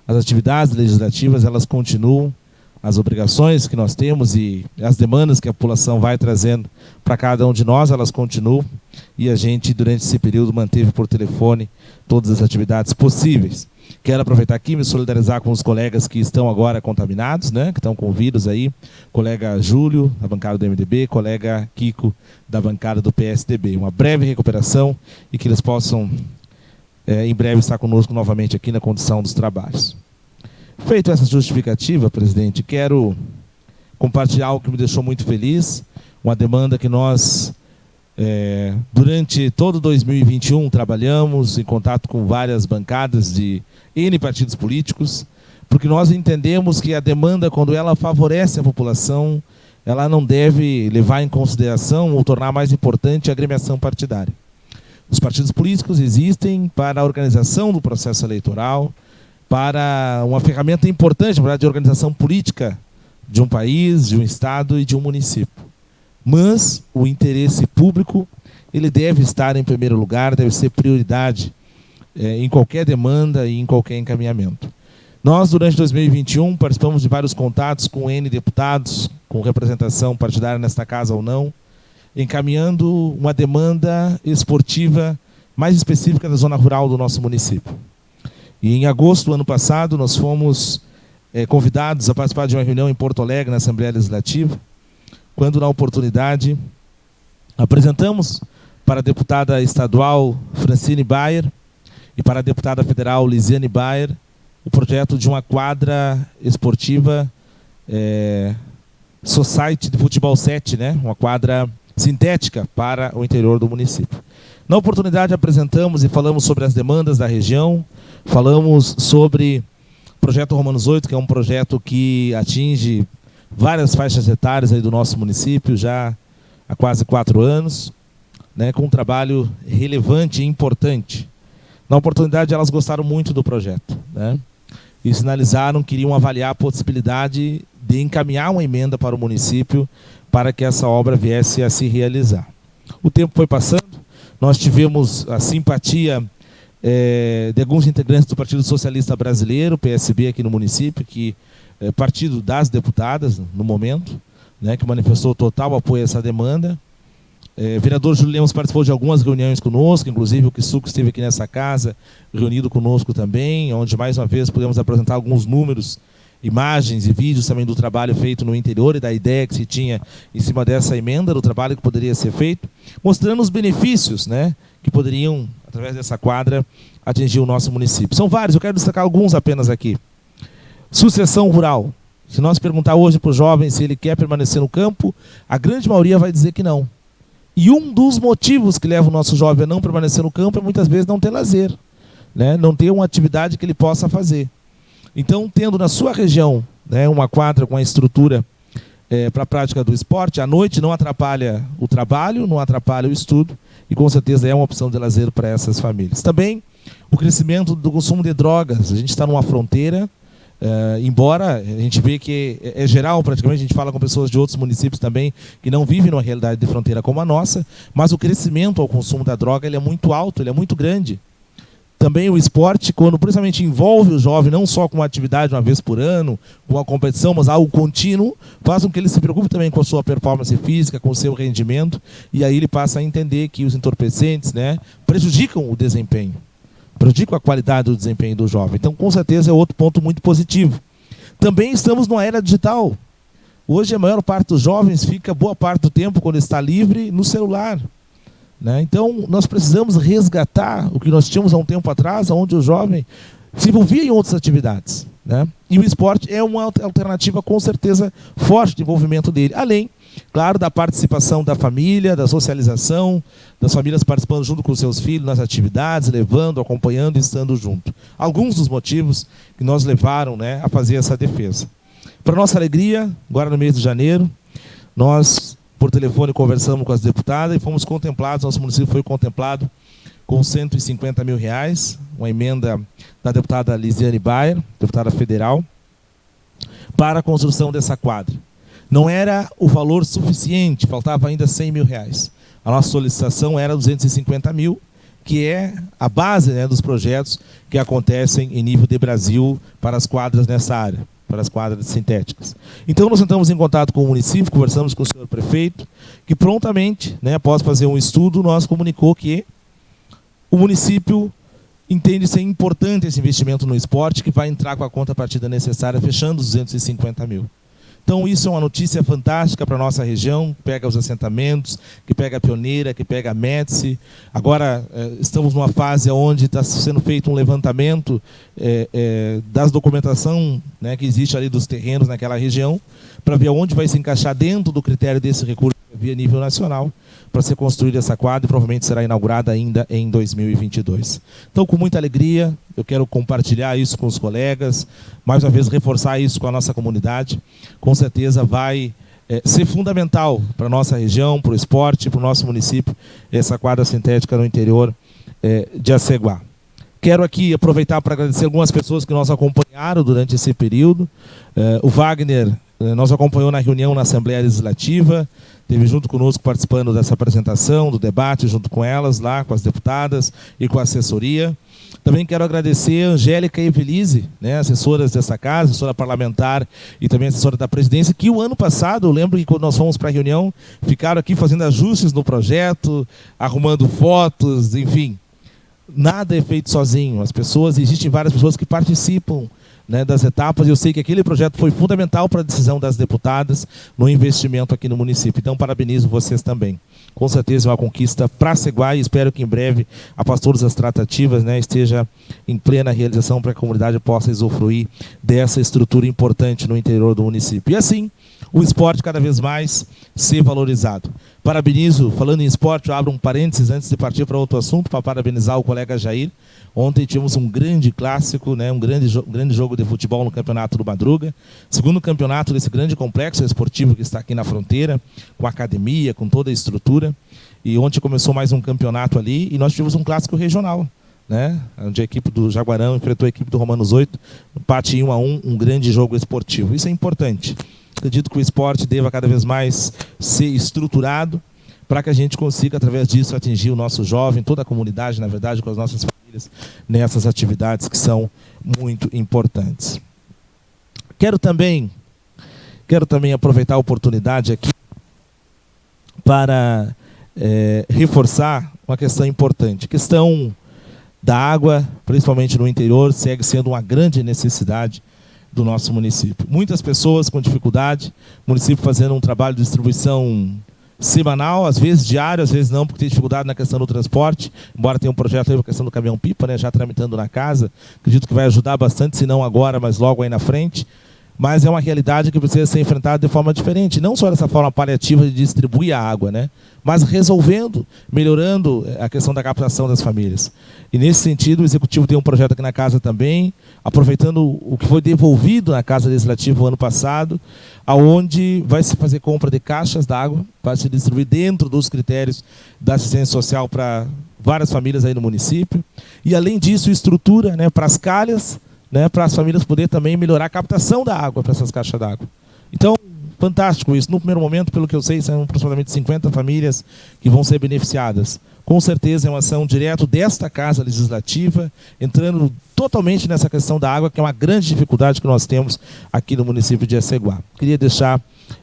Speaker 4: As atividades legislativas, elas continuam, as obrigações que nós temos e as demandas que a população vai trazendo para cada um de nós, elas continuam, e a gente, durante esse período, manteve por telefone todas as atividades possíveis. Quero aproveitar aqui e me solidarizar com os colegas que estão agora contaminados, né, que estão com vírus aí, colega Júlio, da bancada do MDB, colega Kiko, da bancada do PSDB. Uma breve recuperação e que eles possam, em breve, estar conosco novamente aqui na condição dos trabalhos. Feito essa justificativa, presidente, quero compartilhar algo que me deixou muito feliz, uma demanda que nós, durante todo 2021, trabalhamos em contato com várias bancadas de N partidos políticos, porque nós entendemos que a demanda, quando ela favorece a população, ela não deve levar em consideração ou tornar mais importante a agremiação partidária. Os partidos políticos existem para a organização do processo eleitoral, para uma ferramenta importante para a organização política de um país, de um estado e de um município. Mas o interesse público, ele deve estar em primeiro lugar, deve ser prioridade em qualquer demanda e em qualquer encaminhamento. Nós, durante 2021, participamos de vários contatos com N deputados, com representação partidária nesta casa ou não, encaminhando uma demanda esportiva mais específica da zona rural do nosso município. E em agosto do ano passado, nós fomos convidados a participar de uma reunião em Porto Alegre, na Assembleia Legislativa, quando, na oportunidade, apresentamos para a deputada estadual Francine Bayer e para a deputada federal Lisiane Bayer o projeto de uma quadra esportiva society de futebol 7, né? Uma quadra sintética para o interior do município. Na oportunidade apresentamos e falamos sobre as demandas da região, falamos sobre Projeto Romanos 8, que é um projeto que atinge várias faixas etárias aí do nosso município já há quase 4 anos, né, com um trabalho relevante e importante. Na oportunidade, elas gostaram muito do projeto, né, e sinalizaram que queriam avaliar a possibilidade de encaminhar uma emenda para o município para que essa obra viesse a se realizar. O tempo foi passando, nós tivemos a simpatia de alguns integrantes do Partido Socialista Brasileiro, PSB, aqui no município, que partido das deputadas, no momento, né, que manifestou total apoio a essa demanda. Vereador Júlio Lemos participou de algumas reuniões conosco, inclusive o Kisuko esteve aqui nessa casa, reunido conosco também, onde mais uma vez pudemos apresentar alguns números, imagens e vídeos também do trabalho feito no interior e da ideia que se tinha em cima dessa emenda, do trabalho que poderia ser feito, mostrando os benefícios, né, que poderiam, através dessa quadra, atingir o nosso município. São vários, eu quero destacar alguns apenas aqui. Sucessão rural. Se nós perguntar hoje para o jovem se ele quer permanecer no campo, a grande maioria vai dizer que não. E um dos motivos que leva o nosso jovem a não permanecer no campo é muitas vezes não ter lazer, né, não ter uma atividade que ele possa fazer. Então, tendo na sua região, né, uma quadra com a estrutura para a prática do esporte, à noite não atrapalha o trabalho, não atrapalha o estudo, e com certeza é uma opção de lazer para essas famílias. Também o crescimento do consumo de drogas. A gente está numa fronteira, embora a gente vê que é geral, praticamente, a gente fala com pessoas de outros municípios também, que não vivem numa realidade de fronteira como a nossa, mas o crescimento ao consumo da droga ele é muito alto, ele é muito grande. Também o esporte, quando principalmente envolve o jovem, não só com uma atividade uma vez por ano, com uma competição, mas algo contínuo, faz com que ele se preocupe também com a sua performance física, com o seu rendimento, e aí ele passa a entender que os entorpecentes, né, prejudicam o desempenho, prejudicam a qualidade do desempenho do jovem. Então, com certeza, é outro ponto muito positivo. Também estamos numa era digital. Hoje, a maior parte dos jovens fica boa parte do tempo, quando está livre, no celular. Né? Então, nós precisamos resgatar o que nós tínhamos há um tempo atrás, onde o jovem se envolvia em outras atividades. Né? E o esporte é uma alternativa, com certeza, forte de envolvimento dele. Além, claro, da participação da família, da socialização, das famílias participando junto com os seus filhos nas atividades, levando, acompanhando e estando junto. Alguns dos motivos que nos levaram, né, a fazer essa defesa. Para nossa alegria, agora no mês de janeiro, nós, por telefone, conversamos com as deputadas e fomos contemplados, nosso município foi contemplado com R$150 mil, uma emenda da deputada Lisiane Bayer, deputada federal, para a construção dessa quadra. Não era o valor suficiente, faltava ainda R$100 mil. A nossa solicitação era 250 mil, que é a base, né, dos projetos que acontecem em nível de Brasil para as quadras nessa área, para as quadras sintéticas. Então, nós entramos em contato com o município, conversamos com o senhor prefeito, que prontamente, né, após fazer um estudo, nós comunicou que o município entende ser importante esse investimento no esporte, que vai entrar com a contrapartida necessária, fechando os 250 mil. Então, isso é uma notícia fantástica para a nossa região, que pega os assentamentos, que pega a Pioneira, que pega a Médici. Agora, estamos numa fase onde está sendo feito um levantamento das documentação, né, que existe ali dos terrenos naquela região, para ver onde vai se encaixar dentro do critério desse recurso via nível nacional, para ser construída essa quadra e provavelmente será inaugurada ainda em 2022. Então, com muita alegria, eu quero compartilhar isso com os colegas, mais uma vez reforçar isso com a nossa comunidade. Com certeza vai ser fundamental para a nossa região, para o esporte, para o nosso município, essa quadra sintética no interior de Aceguá. Quero aqui aproveitar para agradecer algumas pessoas que nos acompanharam durante esse período. O Wagner nos acompanhou na reunião na Assembleia Legislativa, esteve junto conosco participando dessa apresentação, do debate, junto com elas, lá com as deputadas e com a assessoria. Também quero agradecer a Angélica e Evelise, né, assessoras dessa casa, assessora parlamentar e também assessora da presidência, que o ano passado, eu lembro que quando nós fomos para a reunião, ficaram aqui fazendo ajustes no projeto, arrumando fotos, enfim. Nada é feito sozinho. Existem várias pessoas que participam, né, das etapas, e eu sei que aquele projeto foi fundamental para a decisão das deputadas no investimento aqui no município. Então, parabenizo vocês também. Com certeza é uma conquista para Aceguá e espero que em breve, após todas as tratativas, né, esteja em plena realização para que a comunidade possa usufruir dessa estrutura importante no interior do município. E assim, o esporte cada vez mais ser valorizado. Parabenizo, falando em esporte, eu abro um parênteses antes de partir para outro assunto, para parabenizar o colega Jair. Ontem tivemos um grande clássico, né, um grande jogo jogo de futebol no Campeonato do Madruga, segundo campeonato desse grande complexo esportivo que está aqui na fronteira, com academia, com toda a estrutura. E ontem começou mais um campeonato ali e nós tivemos um clássico regional, né? Onde a equipe do Jaguarão enfrentou a equipe do Romanos 8, empate 1-1, um grande jogo esportivo. Isso é importante. Acredito que o esporte deva cada vez mais ser estruturado para que a gente consiga, através disso, atingir o nosso jovem, toda a comunidade, na verdade, com as nossas famílias, nessas atividades que são muito importantes. Quero também aproveitar a oportunidade aqui para reforçar uma questão importante. A questão da água, principalmente no interior, segue sendo uma grande necessidade do nosso município. Muitas pessoas com dificuldade, o município fazendo um trabalho de distribuição semanal, às vezes diário, às vezes não, porque tem dificuldade na questão do transporte, embora tenha um projeto aí, a questão do caminhão-pipa, né, já tramitando na casa, acredito que vai ajudar bastante, se não agora, mas logo aí na frente. Mas é uma realidade que precisa ser enfrentada de forma diferente, não só dessa forma paliativa de distribuir a água, né, mas resolvendo, melhorando a questão da captação das famílias. E nesse sentido, o Executivo tem um projeto aqui na casa também, aproveitando o que foi devolvido na Casa Legislativa o ano passado, aonde vai se fazer compra de caixas d'água, para se distribuir dentro dos critérios da assistência social para várias famílias aí no município. E, além disso, estrutura, né, para as calhas, né, para as famílias poderem também melhorar a captação da água para essas caixas d'água. Então, fantástico isso. No primeiro momento, pelo que eu sei, são aproximadamente 50 famílias que vão ser beneficiadas. Com certeza é uma ação direto desta Casa Legislativa, entrando totalmente nessa questão da água, que é uma grande dificuldade que nós temos aqui no município de Aceguá. Queria deixar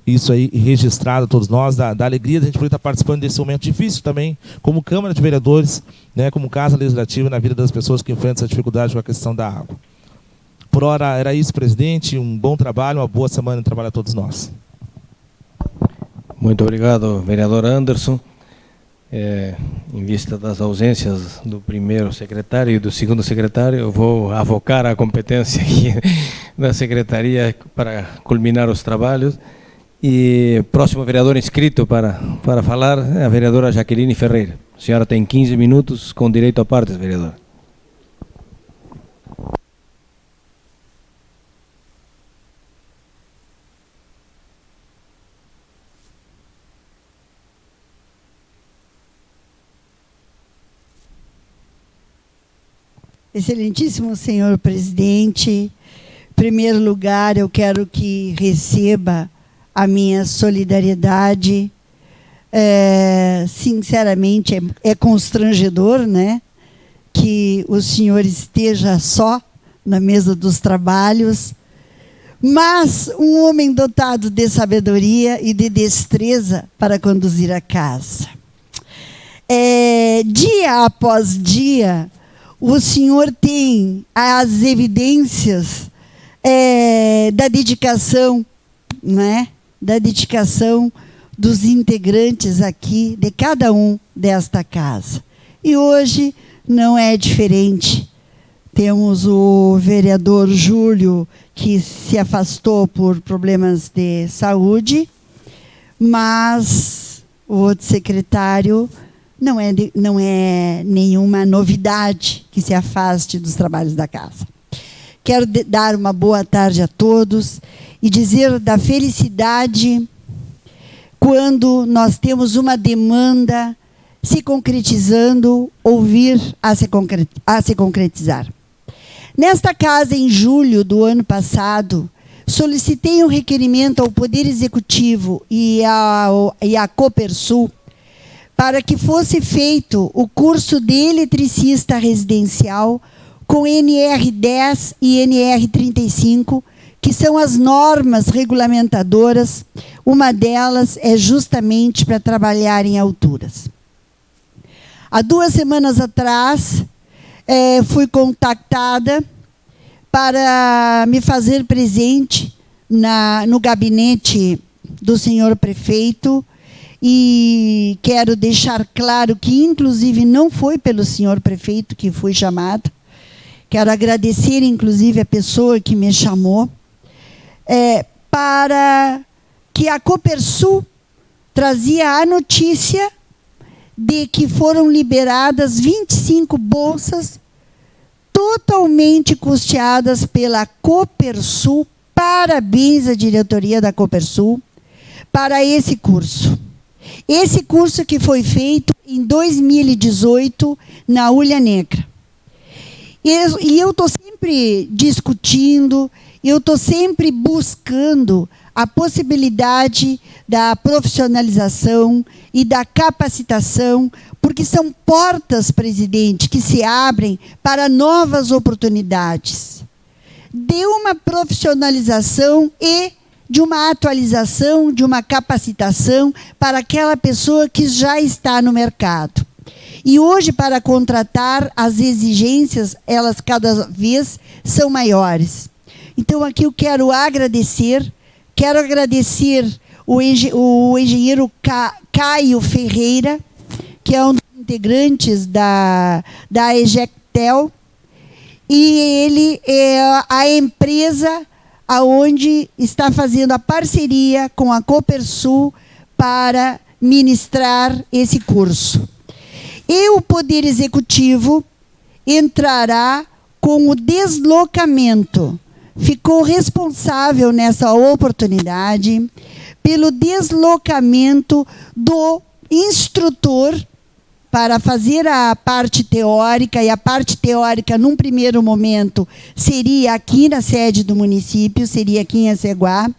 Speaker 4: isso aí registrado a todos nós, da alegria de a gente poder estar participando desse momento difícil também, como Câmara de Vereadores, né, como Casa Legislativa, na vida das pessoas que enfrentam essa dificuldade com a questão da água. Por hora era isso, presidente. Um bom trabalho, uma boa semana de trabalho a todos nós.
Speaker 1: Muito obrigado, vereador Anderson. Em vista das ausências do primeiro secretário e do segundo secretário, eu vou avocar a competência aqui da secretaria para culminar os trabalhos. E próximo vereador inscrito para falar é a vereadora Jaqueline Ferreira. A senhora tem 15 minutos com direito a partes, vereadora.
Speaker 6: Excelentíssimo senhor presidente, em primeiro lugar, eu quero que receba a minha solidariedade. Sinceramente, é constrangedor, né, que o senhor esteja só na mesa dos trabalhos, mas um homem dotado de sabedoria e de destreza para conduzir a casa. Dia após dia, o senhor tem as evidências da dedicação, né? Da dedicação dos integrantes aqui, de cada um desta casa. E hoje não é diferente. Temos o vereador Júlio, que se afastou por problemas de saúde, mas o outro secretário não é nenhuma novidade que se afaste dos trabalhos da casa. Quero dar uma boa tarde a todos e dizer da felicidade quando nós temos uma demanda se concretizando, ouvir a se concretizar. Nesta casa, em julho do ano passado, solicitei um requerimento ao Poder Executivo e à Copersul para que fosse feito o curso de eletricista residencial com NR10 e NR35, que são as normas regulamentadoras. Uma delas é justamente para trabalhar em alturas. Há 2 semanas atrás, fui contactada para me fazer presente no gabinete do senhor prefeito, e quero deixar claro que, inclusive, não foi pelo senhor prefeito que fui chamada. Quero agradecer, inclusive, a pessoa que me chamou, para que a Copersul trazia a notícia de que foram liberadas 25 bolsas totalmente custeadas pela Copersul. Parabéns à diretoria da Copersul para esse curso. Esse curso que foi feito em 2018 na Ulha Negra. E eu estou sempre discutindo, eu estou sempre buscando a possibilidade da profissionalização e da capacitação, porque são portas, presidente, que se abrem para novas oportunidades. De uma profissionalização e de uma atualização, de uma capacitação para aquela pessoa que já está no mercado. E hoje, para contratar, as exigências, elas cada vez são maiores. Então, aqui eu quero agradecer o engenheiro Caio Ferreira, que é um dos integrantes da EJECTEL, e ele é a empresa aonde está fazendo a parceria com a Copersul para ministrar esse curso. E o Poder Executivo entrará com o deslocamento. Ficou responsável nessa oportunidade pelo deslocamento do instrutor para fazer a parte teórica, e a parte teórica, num primeiro momento, seria aqui na sede do município, seria aqui em Aceguá,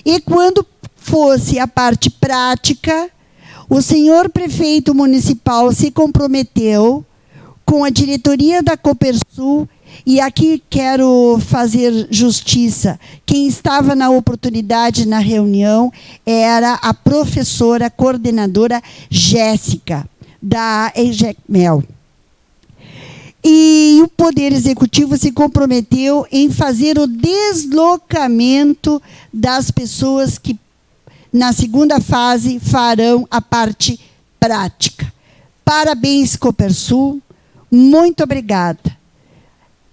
Speaker 6: e quando fosse a parte prática, o senhor prefeito municipal se comprometeu com a diretoria da Copersul, e aqui quero fazer justiça. Quem estava na oportunidade na reunião era a professora coordenadora Jéssica, da EJECMEL. E o Poder Executivo se comprometeu em fazer o deslocamento das pessoas que, na segunda fase, farão a parte prática. Parabéns, Copersul. Muito obrigada.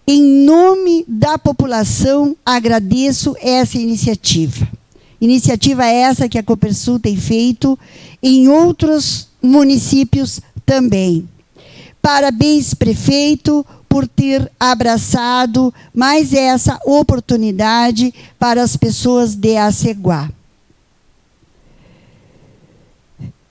Speaker 6: Em nome da população, agradeço essa iniciativa. Iniciativa essa que a Copersul tem feito em outros municípios também. Parabéns, prefeito, por ter abraçado mais essa oportunidade para as pessoas de Aceguá.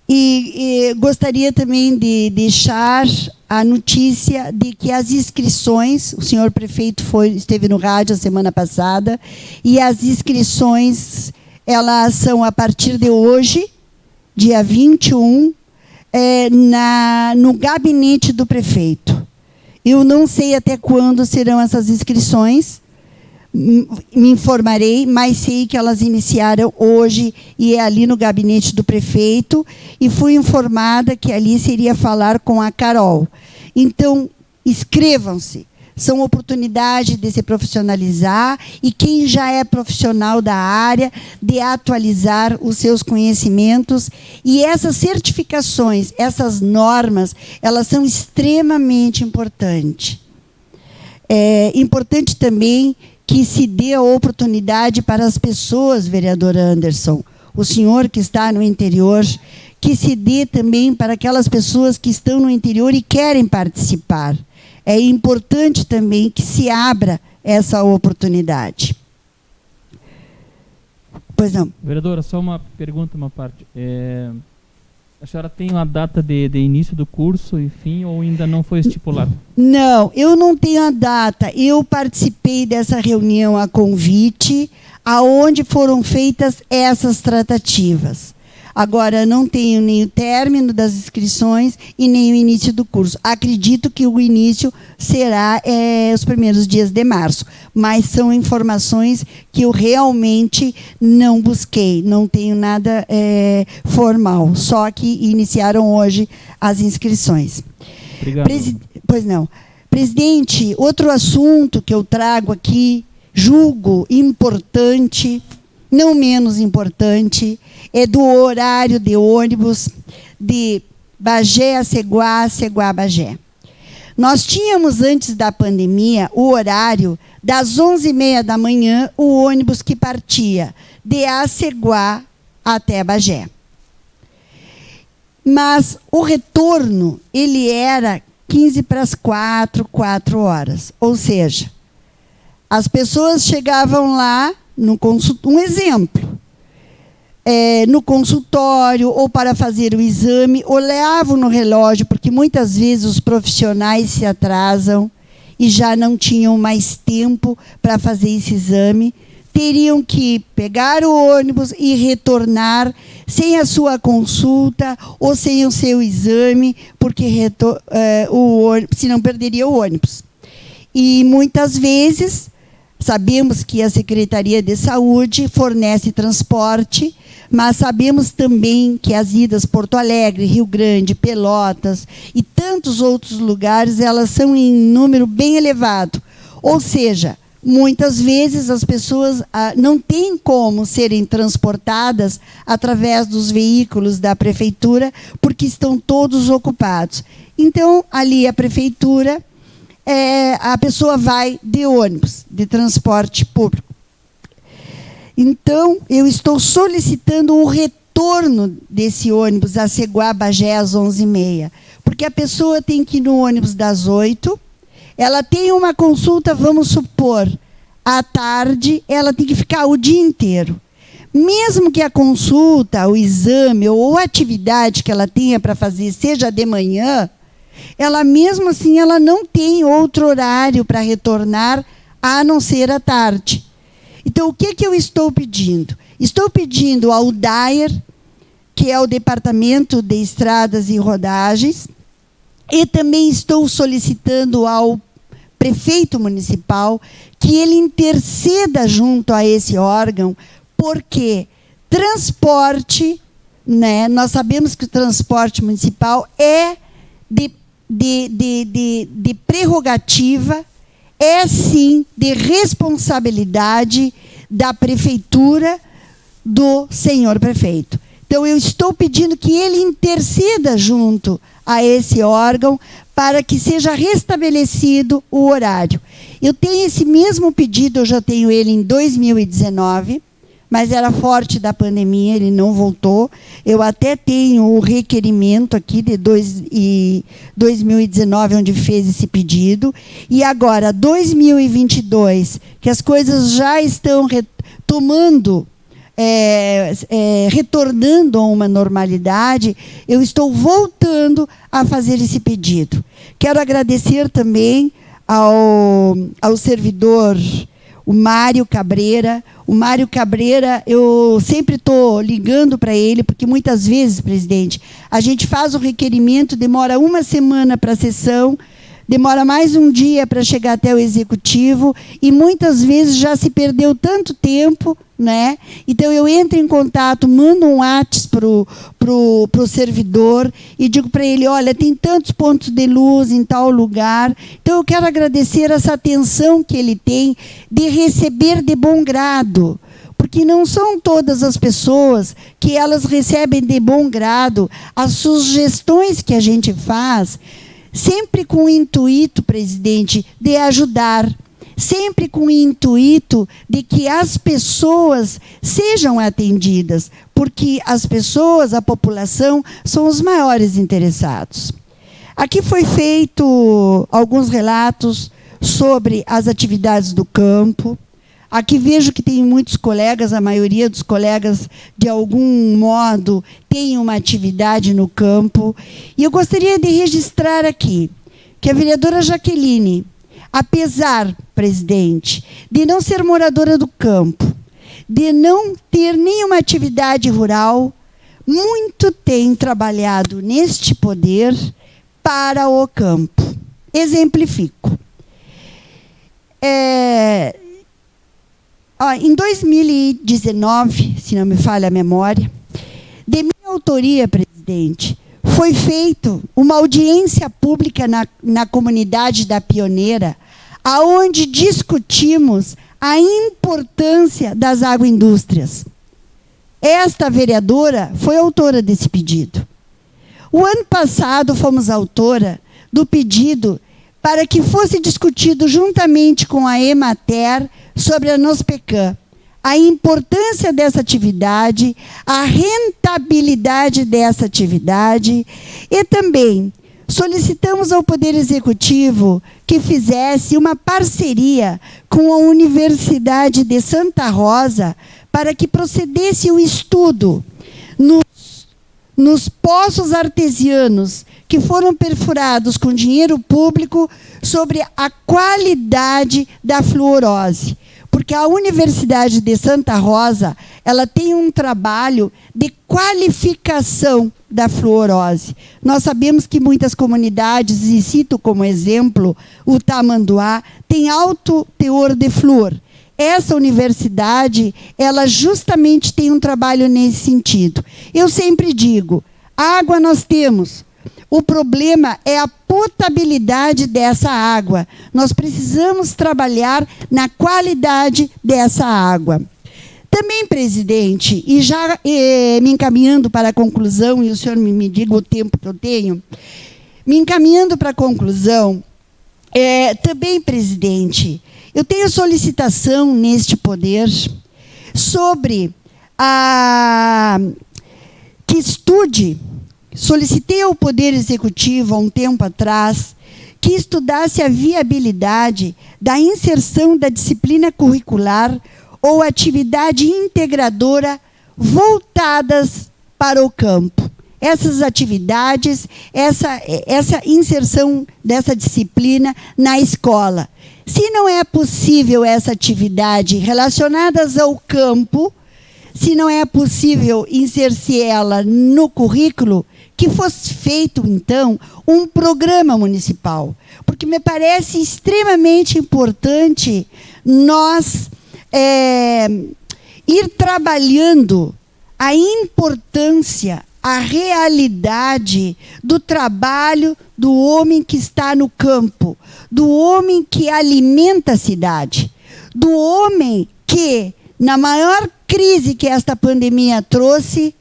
Speaker 6: E gostaria também de deixar a notícia de que as inscrições, o senhor prefeito esteve no rádio a semana passada, e as inscrições, elas são a partir de hoje, dia 21, no gabinete do prefeito. Eu não sei até quando serão essas inscrições, me informarei, mas sei que elas iniciaram hoje e é ali no gabinete do prefeito, e fui informada que ali seria falar com a Carol. Então, inscrevam-se. São oportunidades de se profissionalizar, e quem já é profissional da área, de atualizar os seus conhecimentos. E essas certificações, essas normas, elas são extremamente importantes. É importante também que se dê a oportunidade para as pessoas, vereador Anderson, o senhor que está no interior, que se dê também para aquelas pessoas que estão no interior e querem participar. É importante também que se abra essa oportunidade. Pois não.
Speaker 3: Vereadora, só uma pergunta, uma parte. A senhora tem uma data de início do curso, enfim, ou ainda não foi estipulado?
Speaker 6: Não, eu não tenho a data. Eu participei dessa reunião a convite, aonde foram feitas essas tratativas. Agora, não tenho nem o término das inscrições e nem o início do curso. Acredito que o início será os primeiros dias de março, mas são informações que eu realmente não busquei, não tenho nada formal, só que iniciaram hoje as inscrições.
Speaker 3: Obrigado.
Speaker 6: Pois não. Presidente, outro assunto que eu trago aqui, julgo importante, não menos importante, é do horário de ônibus de Bagé a Ceguá, Ceguá a Bagé. Nós tínhamos, antes da pandemia, o horário das 11h30 da manhã, o ônibus que partia de Aceguá até Bagé. Mas o retorno, ele era 15 para as 4 horas. Ou seja, as pessoas chegavam lá, um exemplo, no consultório, ou para fazer o exame, olhavam no relógio, porque muitas vezes os profissionais se atrasam e já não tinham mais tempo para fazer esse exame, teriam que pegar o ônibus e retornar sem a sua consulta ou sem o seu exame, porque senão perderia o ônibus. E muitas vezes, sabemos que a Secretaria de Saúde fornece transporte, mas sabemos também que as idas Porto Alegre, Rio Grande, Pelotas e tantos outros lugares, elas são em número bem elevado. Ou seja, muitas vezes as pessoas não têm como serem transportadas através dos veículos da prefeitura, porque estão todos ocupados. Então, ali a prefeitura, a pessoa vai de ônibus, de transporte público. Então, eu estou solicitando o retorno desse ônibus a Ceguá Bagé às 11h30, porque a pessoa tem que ir no ônibus das 8h, ela tem uma consulta, vamos supor, à tarde, ela tem que ficar o dia inteiro. Mesmo que a consulta, o exame ou a atividade que ela tenha para fazer seja de manhã, ela mesmo assim ela não tem outro horário para retornar a não ser à tarde. Então, o que eu estou pedindo? Estou pedindo ao DAER, que é o Departamento de Estradas e Rodagens, e também estou solicitando ao prefeito municipal que ele interceda junto a esse órgão, porque transporte, né, nós sabemos que o transporte municipal é de prerrogativa, é sim de responsabilidade da prefeitura, do senhor prefeito. Então, eu estou pedindo que ele interceda junto a esse órgão para que seja restabelecido o horário. Eu tenho esse mesmo pedido, eu já tenho ele em 2019, mas era forte da pandemia, ele não voltou. Eu até tenho o requerimento aqui de 2019, onde fez esse pedido. E agora, 2022, que as coisas já estão retornando a uma normalidade, eu estou voltando a fazer esse pedido. Quero agradecer também ao servidor, o Mário Cabreira. O Mário Cabreira, eu sempre estou ligando para ele, porque muitas vezes, presidente, a gente faz o requerimento, demora uma semana para a sessão, demora mais um dia para chegar até o executivo, e muitas vezes já se perdeu tanto tempo, né? Então, eu entro em contato, mando um WhatsApp pro servidor e digo para ele, olha, tem tantos pontos de luz em tal lugar. Então, eu quero agradecer essa atenção que ele tem de receber de bom grado, porque não são todas as pessoas que elas recebem de bom grado as sugestões que a gente faz, sempre com o intuito, presidente, de ajudar, sempre com o intuito de que as pessoas sejam atendidas, porque as pessoas, a população, são os maiores interessados. Aqui foi feito alguns relatos sobre as atividades do campo. Aqui vejo que tem muitos colegas, a maioria dos colegas, de algum modo, tem uma atividade no campo. E eu gostaria de registrar aqui que a vereadora Jaqueline, apesar, presidente, de não ser moradora do campo, de não ter nenhuma atividade rural, muito tem trabalhado neste poder para o campo. Exemplifico. Em 2019, se não me falha a memória, de minha autoria, presidente, foi feita uma audiência pública na comunidade da Pioneira, aonde discutimos a importância das agroindústrias. Esta vereadora foi autora desse pedido. O ano passado, fomos autora do pedido para que fosse discutido juntamente com a Emater sobre a Nospecan, a importância dessa atividade, a rentabilidade dessa atividade e também solicitamos ao Poder Executivo que fizesse uma parceria com a Universidade de Santa Rosa para que procedesse o estudo nos poços artesianos que foram perfurados com dinheiro público sobre a qualidade da fluorose. Porque a Universidade de Santa Rosa, ela tem um trabalho de qualificação da fluorose. Nós sabemos que muitas comunidades, e cito como exemplo o Tamanduá, tem alto teor de flúor. Essa universidade, ela justamente tem um trabalho nesse sentido. Eu sempre digo, água nós temos. O problema é a potabilidade dessa água. Nós precisamos trabalhar na qualidade dessa água. Também, presidente, e já me encaminhando para a conclusão, e o senhor me diga o tempo que eu tenho, me encaminhando para a conclusão, também, presidente, eu tenho solicitação neste poder sobre que estude. Solicitei ao Poder Executivo, há um tempo atrás, que estudasse a viabilidade da inserção da disciplina curricular ou atividade integradora voltadas para o campo. Essas atividades, essa inserção dessa disciplina na escola. Se não é possível essa atividade relacionadas ao campo, se não é possível inserir ela no currículo, que fosse feito, então, um programa municipal. Porque me parece extremamente importante nós ir trabalhando a importância, a realidade do trabalho do homem que está no campo, do homem que alimenta a cidade, do homem que, na maior crise que esta pandemia trouxe,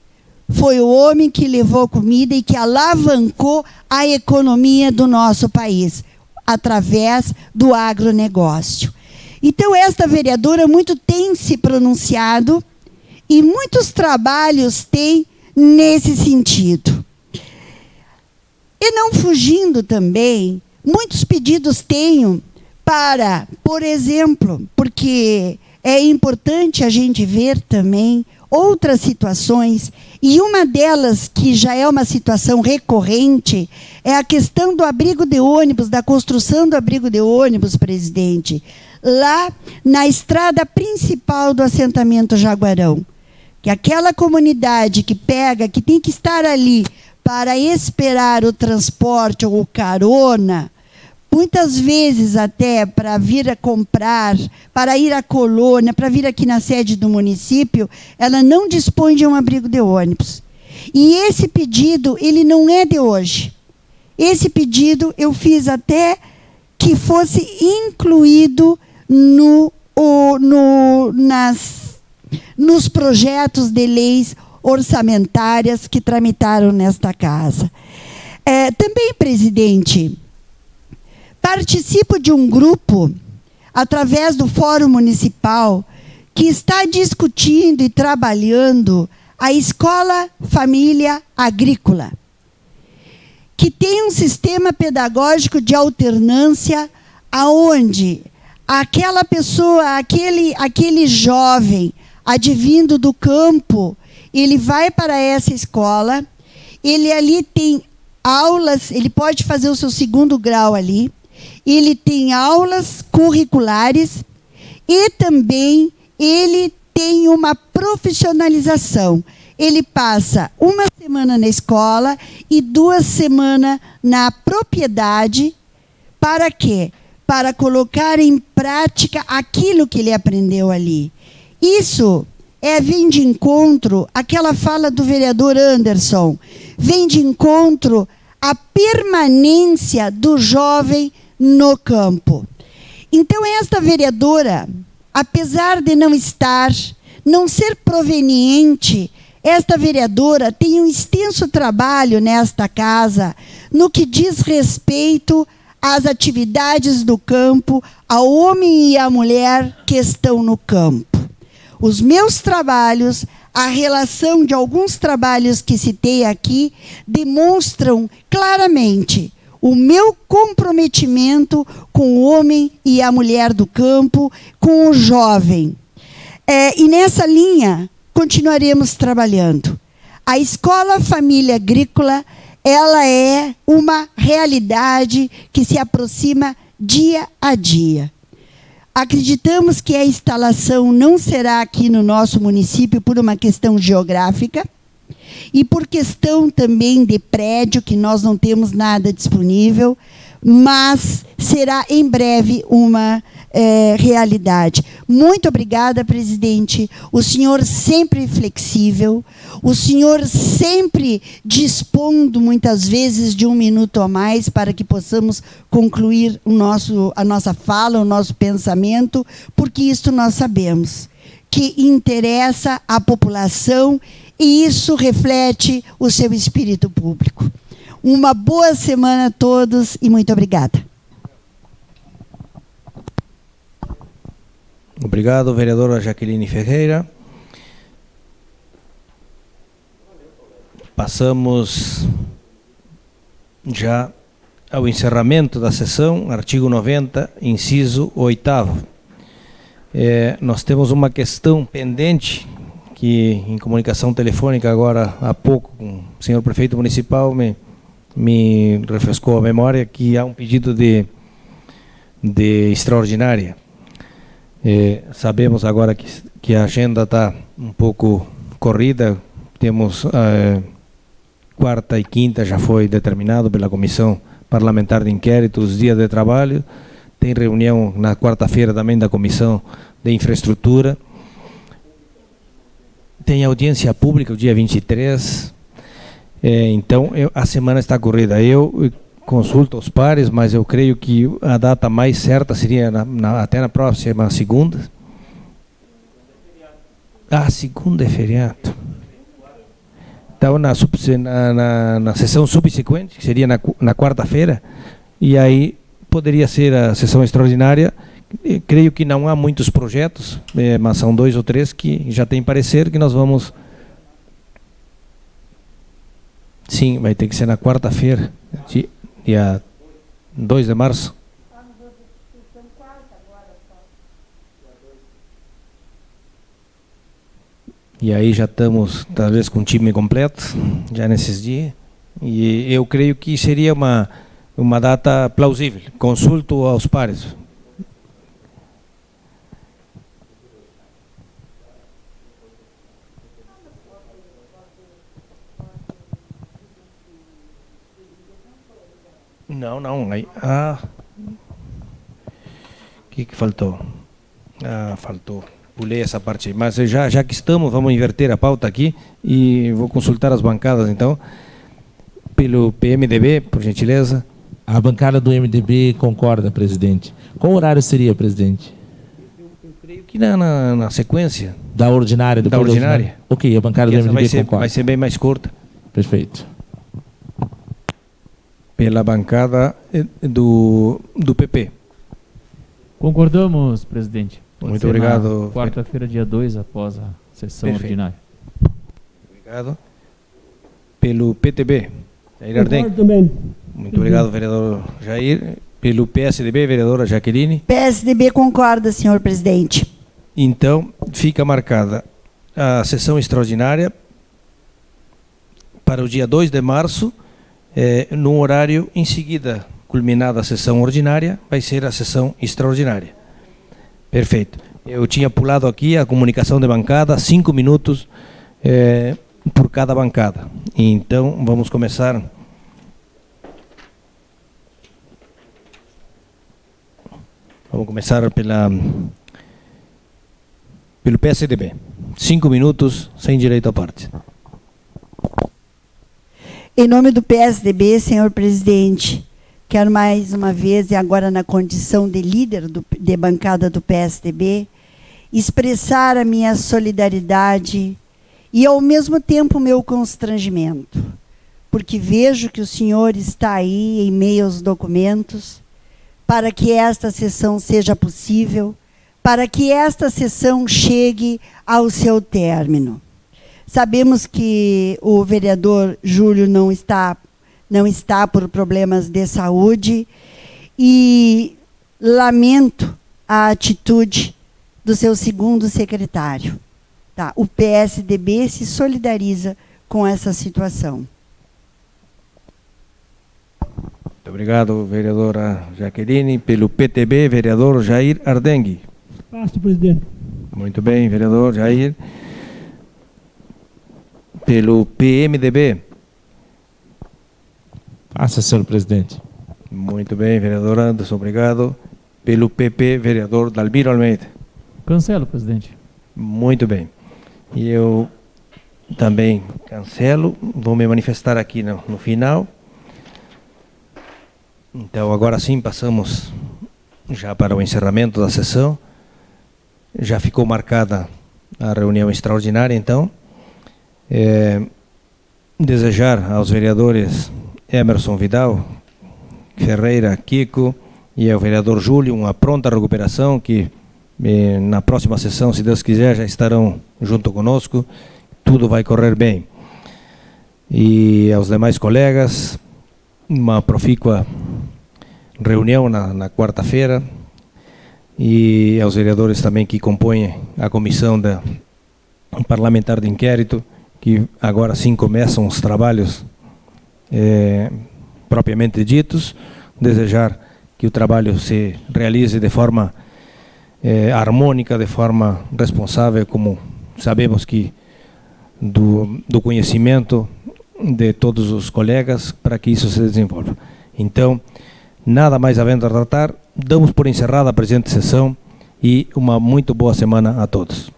Speaker 6: foi o homem que levou comida e que alavancou a economia do nosso país, através do agronegócio. Então, esta vereadora muito tem se pronunciado e muitos trabalhos tem nesse sentido. E não fugindo também, muitos pedidos tenho para, por exemplo, porque é importante a gente ver também outras situações, e uma delas, que já é uma situação recorrente, é a questão do abrigo de ônibus, da construção do abrigo de ônibus, presidente, lá na estrada principal do assentamento Jaguarão. Que aquela comunidade que pega, que tem que estar ali para esperar o transporte ou o carona, muitas vezes até para vir a comprar, para ir à colônia, para vir aqui na sede do município, ela não dispõe de um abrigo de ônibus. E esse pedido, ele não é de hoje. Esse pedido eu fiz até que fosse incluído nos projetos de leis orçamentárias que tramitaram nesta casa. Também, presidente, participo de um grupo, através do Fórum Municipal, que está discutindo e trabalhando a Escola Família Agrícola, que tem um sistema pedagógico de alternância, aonde aquela pessoa, aquele jovem, advindo do campo, ele vai para essa escola, ele ali tem aulas, ele pode fazer o seu segundo grau ali, ele tem aulas curriculares e também ele tem uma profissionalização. Ele passa uma semana na escola e 2 semanas na propriedade. Para quê? Para colocar em prática aquilo que ele aprendeu ali. Isso vem de encontro àquela fala do vereador Anderson, vem de encontro à permanência do jovem no campo. Então, esta vereadora, apesar de não ser proveniente, esta vereadora tem um extenso trabalho nesta casa, no que diz respeito às atividades do campo, ao homem e à mulher que estão no campo. Os meus trabalhos, a relação de alguns trabalhos que citei aqui, demonstram claramente o meu comprometimento com o homem e a mulher do campo, com o jovem. E nessa linha, continuaremos trabalhando. A Escola Família Agrícola, ela é uma realidade que se aproxima dia a dia. Acreditamos que a instalação não será aqui no nosso município por uma questão geográfica e por questão também de prédio, que nós não temos nada disponível, mas será em breve uma realidade. Muito obrigada, presidente. O senhor sempre flexível, o senhor sempre dispondo, muitas vezes, de 1 minuto a mais para que possamos concluir a nossa fala, o nosso pensamento, porque isto nós sabemos, que interessa à população e isso reflete o seu espírito público. Uma boa semana a todos e muito obrigada.
Speaker 1: Obrigado, vereadora Jaqueline Ferreira. Passamos já ao encerramento da sessão, artigo 90, inciso 8º. Nós temos uma questão pendente, que em comunicação telefônica agora há pouco, com o senhor prefeito municipal me refrescou a memória, que há um pedido de extraordinária. Sabemos agora que a agenda está um pouco corrida, temos quarta e quinta já foi determinado pela Comissão Parlamentar de Inquérito, os dias de trabalho, tem reunião na quarta-feira também da Comissão de Infraestrutura, tem audiência pública o dia 23, então a semana está corrida. Eu consulto os pares, mas eu creio que a data mais certa seria até na próxima segunda. Segunda é feriado. Então, na sessão subsequente, que seria na quarta-feira, e aí poderia ser a sessão extraordinária. Creio que não há muitos projetos, mas são 2 ou 3 que já tem parecer que nós vamos... Sim, vai ter que ser na quarta-feira, dia 2 de março. E aí já estamos, talvez, com o time completo, já nesses dias. E eu creio que seria uma data plausível. Consulto aos pares. Não. Aí, o que faltou? Faltou. Pulei essa parte aí. Mas já que estamos, vamos inverter a pauta aqui e vou consultar as bancadas, então, pelo PMDB, por gentileza.
Speaker 4: A bancada do MDB concorda, presidente. Qual horário seria, presidente?
Speaker 1: Eu creio que na sequência.
Speaker 4: Da ordinária?
Speaker 1: Da ordinária.
Speaker 4: Ok, a bancada do MDB concorda.
Speaker 1: Vai ser bem mais curta.
Speaker 4: Perfeito.
Speaker 1: Pela bancada do PP.
Speaker 3: Concordamos, presidente.
Speaker 1: Muito obrigado.
Speaker 3: Quarta-feira, dia 2, após a sessão ordinária.
Speaker 1: Obrigado. Pelo PTB, Jair Ardem.
Speaker 5: Também.
Speaker 1: Muito obrigado, vereador Jair. Pelo PSDB, vereadora Jaqueline.
Speaker 6: PSDB concorda, senhor presidente.
Speaker 1: Então, fica marcada a sessão extraordinária para o dia 2 de março, num horário em seguida, culminada a sessão ordinária, vai ser a sessão extraordinária. Perfeito. Eu tinha pulado aqui a comunicação de bancada, 5 minutos por cada bancada. Então, vamos começar. Vamos começar pelo PSDB. 5 minutos, sem direito à parte.
Speaker 6: Em nome do PSDB, senhor presidente, quero mais uma vez, e agora na condição de líder de bancada do PSDB, expressar a minha solidariedade e, ao mesmo tempo, o meu constrangimento, porque vejo que o senhor está aí em meio aos documentos para que esta sessão seja possível, para que esta sessão chegue ao seu término. Sabemos que o vereador Júlio não está não está por problemas de saúde, e lamento a atitude do seu segundo secretário. Tá? O PSDB se solidariza com essa situação.
Speaker 1: Muito obrigado, vereadora Jaqueline. Pelo PTB, vereador Jair Ardengue.
Speaker 5: Passo, presidente.
Speaker 1: Muito bem, vereador Jair. Pelo PMDB.
Speaker 4: Passa, senhor presidente.
Speaker 1: Muito bem, vereador Anderson, obrigado. Pelo PP, vereador Dalmiro Almeida.
Speaker 3: Cancelo, presidente.
Speaker 1: Muito bem. E eu também cancelo, vou me manifestar aqui no final. Então, agora sim, passamos já para o encerramento da sessão. Já ficou marcada a reunião extraordinária, então. Desejar aos vereadores Emerson Vidal, Ferreira, Kiko e ao vereador Júlio uma pronta recuperação, que na próxima sessão, se Deus quiser, já estarão junto conosco, tudo vai correr bem. E aos demais colegas, uma profícua reunião na quarta-feira, e aos vereadores também que compõem a comissão parlamentar de inquérito, que agora sim começam os trabalhos propriamente ditos, desejar que o trabalho se realize de forma harmônica, de forma responsável, como sabemos que do conhecimento de todos os colegas, para que isso se desenvolva. Então, nada mais havendo a tratar, damos por encerrada a presente sessão e uma muito boa semana a todos.